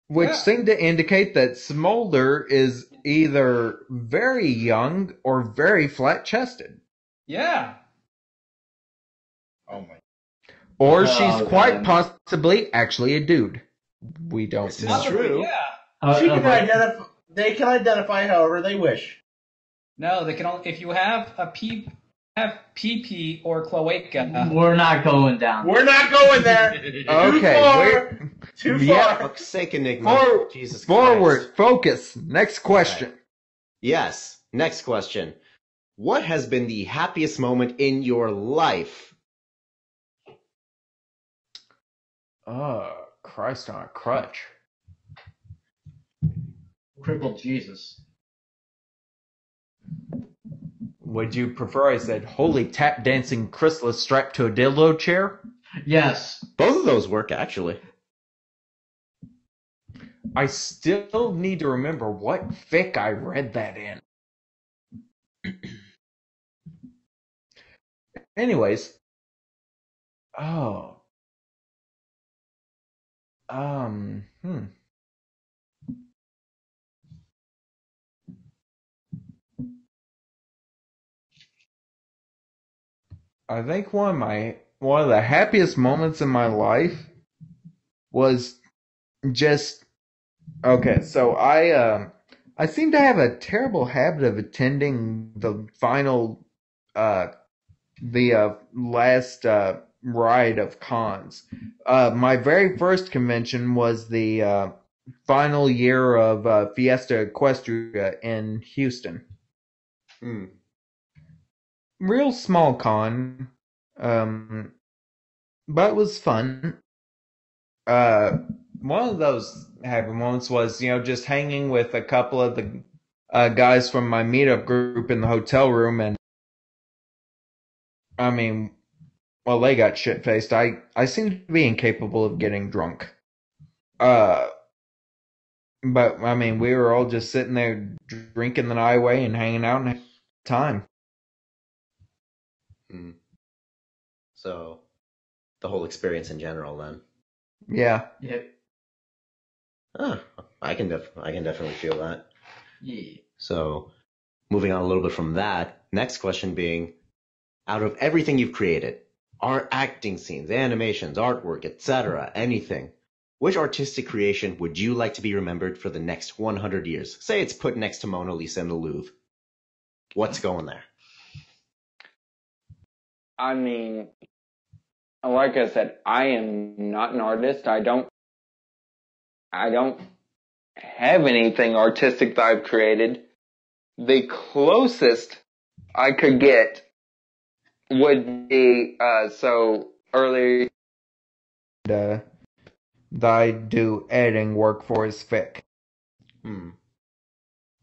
which seem to indicate that Smolder is either very young or very flat-chested. Yeah. Oh my. Or she's quite possibly actually a dude. We don't This know. is true. Yeah. She can identify. They can identify however they wish. No, they can only if you have a PP or cloaca. We're not going down. We're not going there. Okay, Too far. Yeah. For fuck's sake, Enigma. Jesus forward, Christ. focus. Next question. Right. Yes. Next question. What has been the happiest moment in your life? Christ on a crutch. Crippled Jesus. Would you prefer I said holy tap dancing chrysalis strapped to a dildo chair? Yes. Both of those work, actually. I still need to remember what fic I read that in. Anyways. I think one of the happiest moments in my life was just okay. So I seem to have a terrible habit of attending the final the last ride of cons. My very first convention was the final year of Fiesta Equestria in Houston. Real small con, but it was fun. One of those happy moments was, just hanging with a couple of the guys from my meetup group in the hotel room, and I mean, well, they got shit-faced. I seem to be incapable of getting drunk. But, I mean, we were all just sitting there drinking the night away and hanging out and having time. So, the whole experience in general, then. Yeah. Yep. I can definitely feel that. Yeah. So, moving on a little bit from that, next question being, out of everything you've created, art, acting scenes, animations, artwork, etc., anything, which artistic creation would you like to be remembered for the next 100 years? Say it's put next to Mona Lisa in the Louvre. What's going there? I mean, like I said, I am not an artist. I don't have anything artistic that I've created. The closest I could get would be, so earlier. That I do editing work for his fic.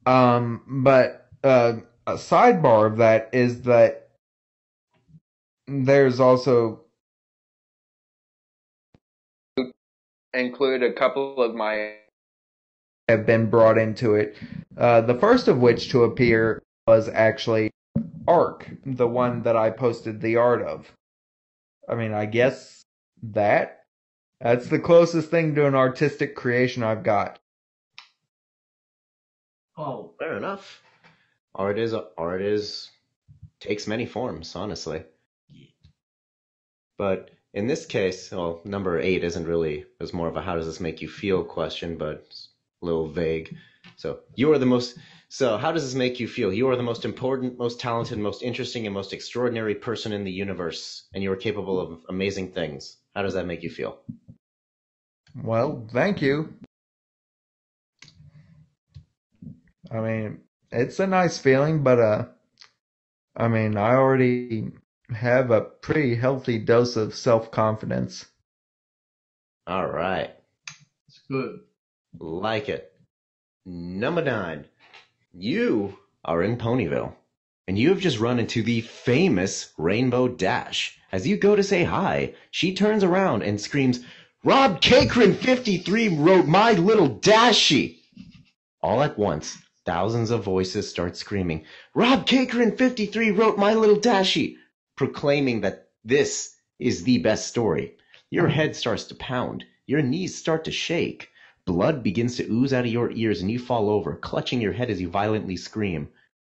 But a sidebar of that is that there's also include a couple of my have been brought into it. The first of which to appear was actually Arc, the one that I posted the art of. I mean, I guess that's the closest thing to an artistic creation I've got. Oh, fair enough. Art is takes many forms, honestly. But in this case, well, number 8 isn't really, it's more of a how does this make you feel question, but it's a little vague. So how does this make you feel? You are the most important, most talented, most interesting, and most extraordinary person in the universe, and you are capable of amazing things. How does that make you feel? Well, thank you. I mean, it's a nice feeling, but I mean, I already have a pretty healthy dose of self-confidence. All right. it's good. Like it. Number 9. You are in Ponyville, and you have just run into the famous Rainbow Dash. As you go to say hi, she turns around and screams, "Rob Cakrin 53 wrote My Little Dashie!" All at once, thousands of voices start screaming, "Rob Cakrin 53 wrote My Little Dashie!" proclaiming that this is the best story. Your head starts to pound. Your knees start to shake. Blood begins to ooze out of your ears and you fall over, clutching your head as you violently scream.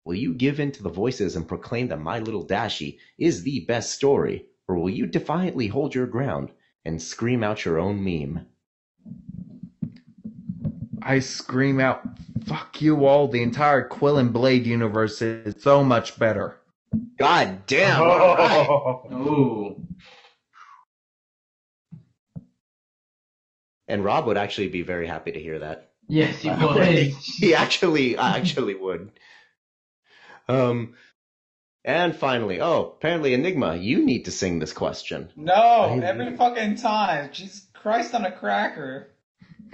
Will you give in to the voices and proclaim that My Little Dashie is the best story? Or will you defiantly hold your ground and scream out your own meme? I scream out, "Fuck you all, the entire Quill and Blade universe is so much better." God damn, all right. Ooh. And Rob would actually be very happy to hear that. Yes, he By the way. would. He actually would. And finally, apparently Enigma, you need to sing this question. No, every fucking time. Jesus Christ on a cracker.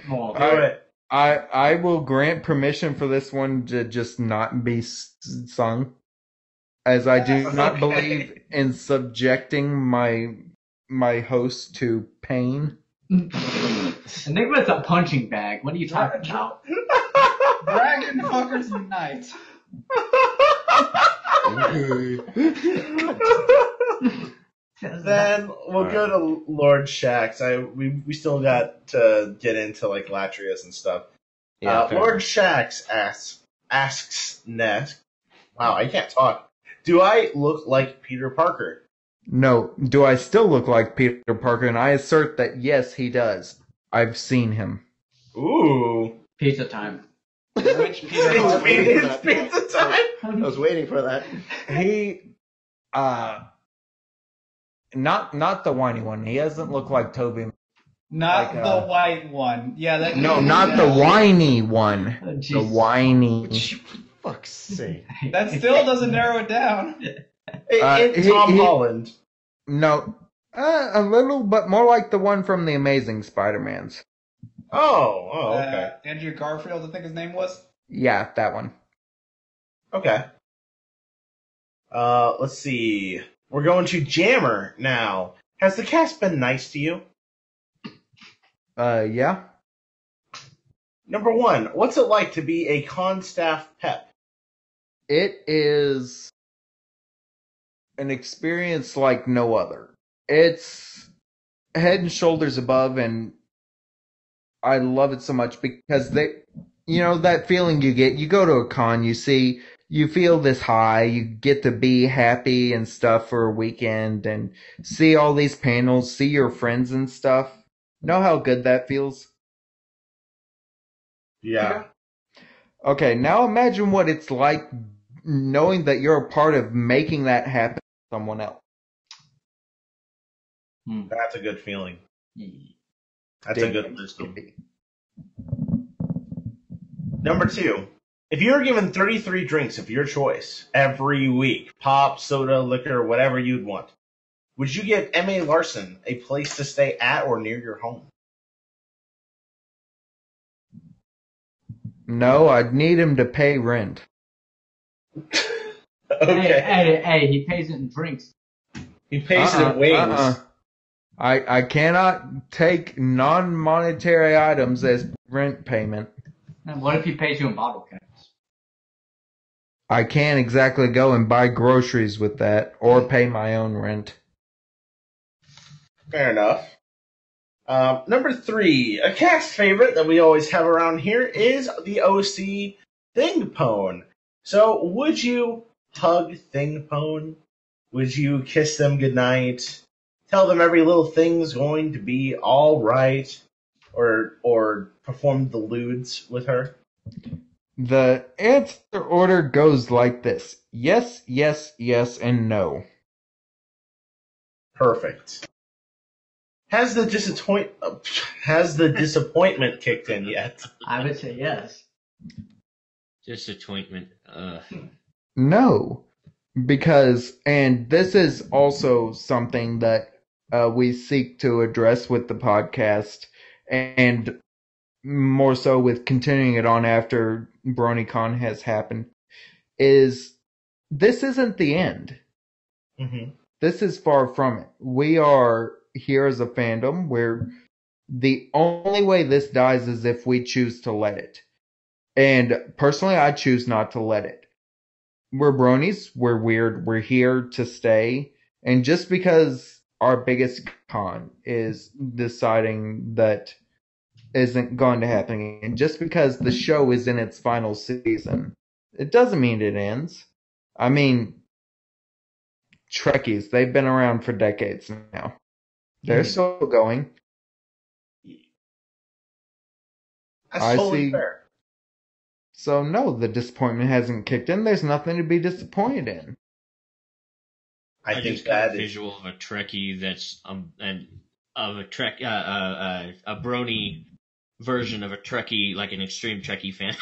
Oh, Do it. I will grant permission for this one to just not be sung, as I do not Okay. believe in subjecting my host to pain. Enigma's a punching bag. What are you talking about? Dragon fuckers unite. Then we'll go to Lord Shax. We still got to get into like Latrius and stuff. Yeah, fair Lord enough. Shax asks next. Wow, I can't talk. Do I look like Peter Parker? No, do I still look like Peter Parker? And I assert that yes, he does. I've seen him. Ooh. Pizza time. Which Peter It's Parker? pizza time. I was waiting for that. He, not the whiny one. He doesn't look like Toby. Not Like, the white one. Yeah, that. No, not the whiny one. Oh, The Jesus. whiny. Fuck's sake. That still doesn't narrow it down. It's Tom Holland. No, a little, but more like the one from the Amazing Spider-Mans. Oh, okay. Andrew Garfield, I think his name was. Yeah, that one. Okay. Let's see. We're going to Jammer now. Has the cast been nice to you? Yeah. Number 1, what's it like to be a con staff pep? It is an experience like no other. It's head and shoulders above, and I love it so much because that feeling you go to a con, you feel this high, you get to be happy and stuff for a weekend and see all these panels, see your friends and stuff. Know how good that feels? Yeah. Okay, now imagine what it's like knowing that you're a part of making that happen to someone else. That's a good feeling. That's Damn, a good system. Number 2, if you were given 33 drinks of your choice every week, pop, soda, liquor, whatever you'd want, would you give M.A. Larson a place to stay at or near your home? No, I'd need him to pay rent. Okay. Hey, he pays it in drinks. He pays it in wings. I cannot take non-monetary items as rent payment. And what if he pays you in bottle caps? I can't exactly go and buy groceries with that or pay my own rent. Fair enough. Number 3, a cast favorite that we always have around here is the OC Thingpone. So, would you hug Thingpone? Would you kiss them goodnight? Tell them every little thing's going to be all right? Or perform the lewds with her? The answer order goes like this. Yes, yes, yes, and no. Perfect. Has the disappointment kicked in yet? I would say yes. Disappointment. No. Because, and this is also something that we seek to address with the podcast, and more so with continuing it on after Bronycon has happened, is this isn't the end. Mm-hmm. This is far from it. We are here as a fandom where the only way this dies is if we choose to let it. And personally, I choose not to let it. We're bronies, we're weird, we're here to stay. And just because our biggest con is deciding that isn't going to happen, and just because the show is in its final season, it doesn't mean it ends. I mean, Trekkies, they've been around for decades now. They're still going. That's I totally see. fair. So no, the disappointment hasn't kicked in. There's nothing to be disappointed in. I think just got that a visual of a Trekkie that's and of a Trek a brony version of a Trekkie, like an extreme Trekkie fan.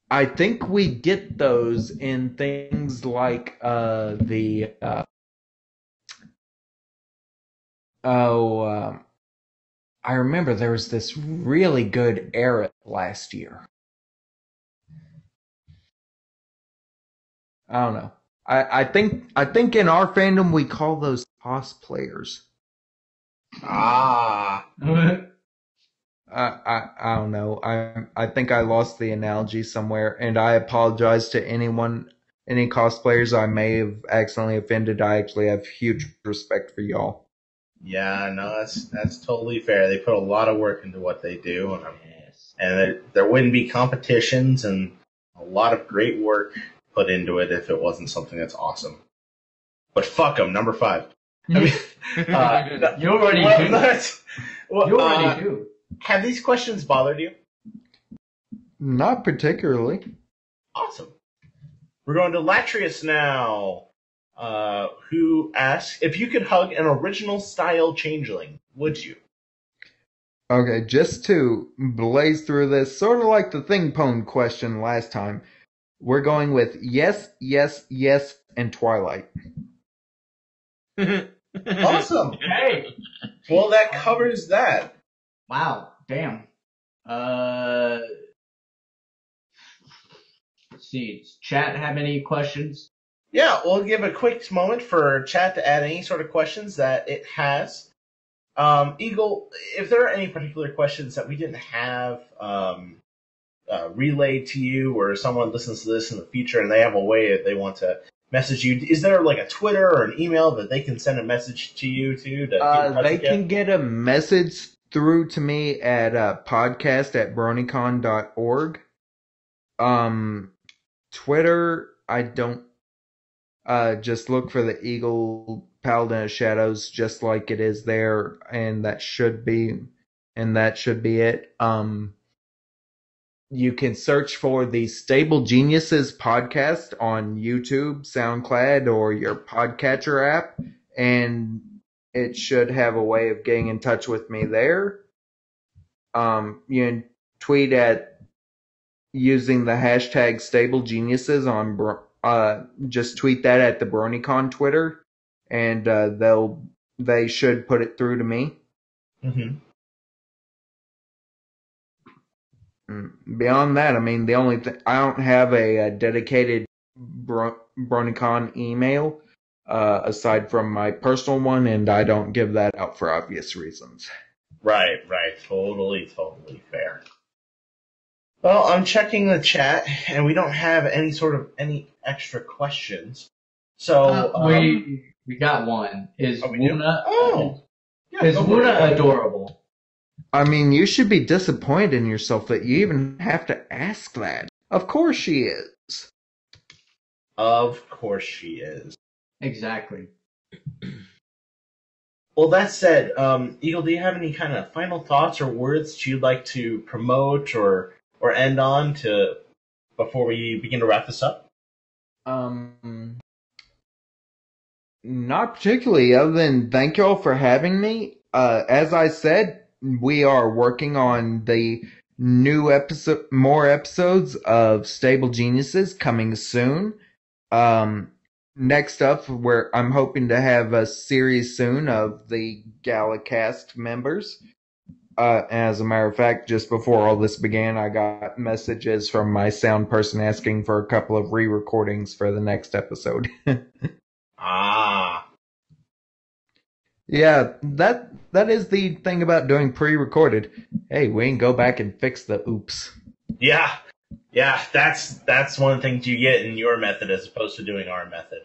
I think we get those in things like I remember there was this really good era last year. I don't know. I think in our fandom we call those cosplayers. Ah. I don't know. I think I lost the analogy somewhere, and I apologize to any cosplayers I may have accidentally offended. I actually have huge respect for y'all. Yeah, no, that's totally fair. They put a lot of work into what they do, and there wouldn't be competitions and a lot of great work put into it if it wasn't something that's awesome. But fuck them, number 5. I mean, you already do. You already do. Have these questions bothered you? Not particularly. Awesome. We're going to Latrius now. Who asks, if you could hug an original style changeling, would you? Okay, just to blaze through this, sort of like the thing pone question last time, we're going with yes, yes, yes, and Twilight. Awesome. Hey. Well, that covers that. Wow. Damn. Let's see. Does chat have any questions? Yeah, we'll give a quick moment for chat to add any sort of questions that it has. Eagle, if there are any particular questions that we didn't have relayed to you, or someone listens to this in the future and they have a way that they want to message you, is there like a Twitter or an email that they can send a message to you to they can get a message through to me at podcast@bronycon.org. Twitter, I don't. Just look for the Eagle Paladin of Shadows, just like it is there, and that should be it. You can search for the Stable Geniuses podcast on YouTube, SoundCloud, or your podcatcher app, and it should have a way of getting in touch with me there. You can tweet at using the hashtag Stable Geniuses on just tweet that at the Bronycon Twitter, and they should put it through to me. Mm-hmm. Beyond that, I mean, the only thing, I don't have a dedicated Bronycon email aside from my personal one, and I don't give that out for obvious reasons. Right. Totally fair. Well, I'm checking the chat, and we don't have any extra questions. So we got one. Is Wuna? Is Wuna Wuna adorable? I mean, you should be disappointed in yourself that you even have to ask that. Of course she is. Of course she is. Exactly. Well, that said, Eagle, do you have any kind of final thoughts or words you'd like to promote or end on before we begin to wrap this up? Not particularly, other than thank y'all for having me. As I said, we are working on the new more episodes of Stable Geniuses coming soon. Next up, I'm hoping to have a series soon of the gala cast members. As a matter of fact, just before all this began, I got messages from my sound person asking for a couple of re-recordings for the next episode. Ah. Yeah, that is the thing about doing pre-recorded. Hey, we can go back and fix the oops. Yeah. Yeah, that's one of the things you get in your method as opposed to doing our method.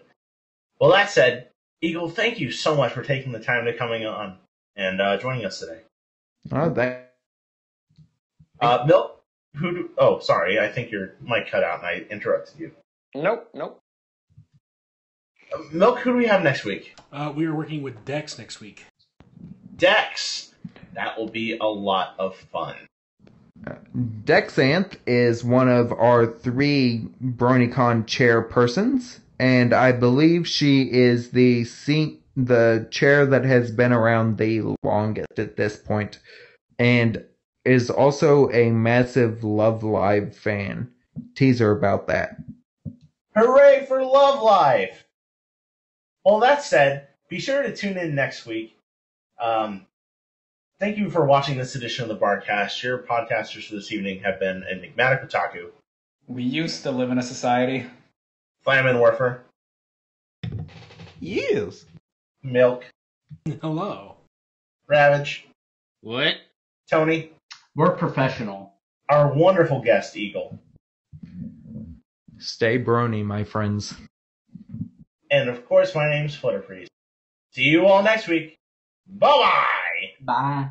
Well, that said, Eagle, thank you so much for taking the time to coming on and joining us today. Oh, that. Milk, oh, sorry, I think your mic cut out and I interrupted you. Nope. Milk, who do we have next week? We are working with Dex next week. Dex. That will be a lot of fun. Dexanth is one of our 3 Bronycon chairpersons, and I believe she is the chair that has been around the longest at this point, and is also a massive Love Live fan. Tease her about that. Hooray for Love Live! Well, that said, be sure to tune in next week. Thank you for watching this edition of the Barcast. Your podcasters for this evening have been Enigmatic Otaku, We used to live in a society. Flamin' Warfer, Yes. Milk, Hello. Ravage, What? Tony, We're professional. our wonderful guest, Eagle, Stay brony, my friends. and of course, my name's Flutterfreeze. See you all next week. Bye-bye! Bye.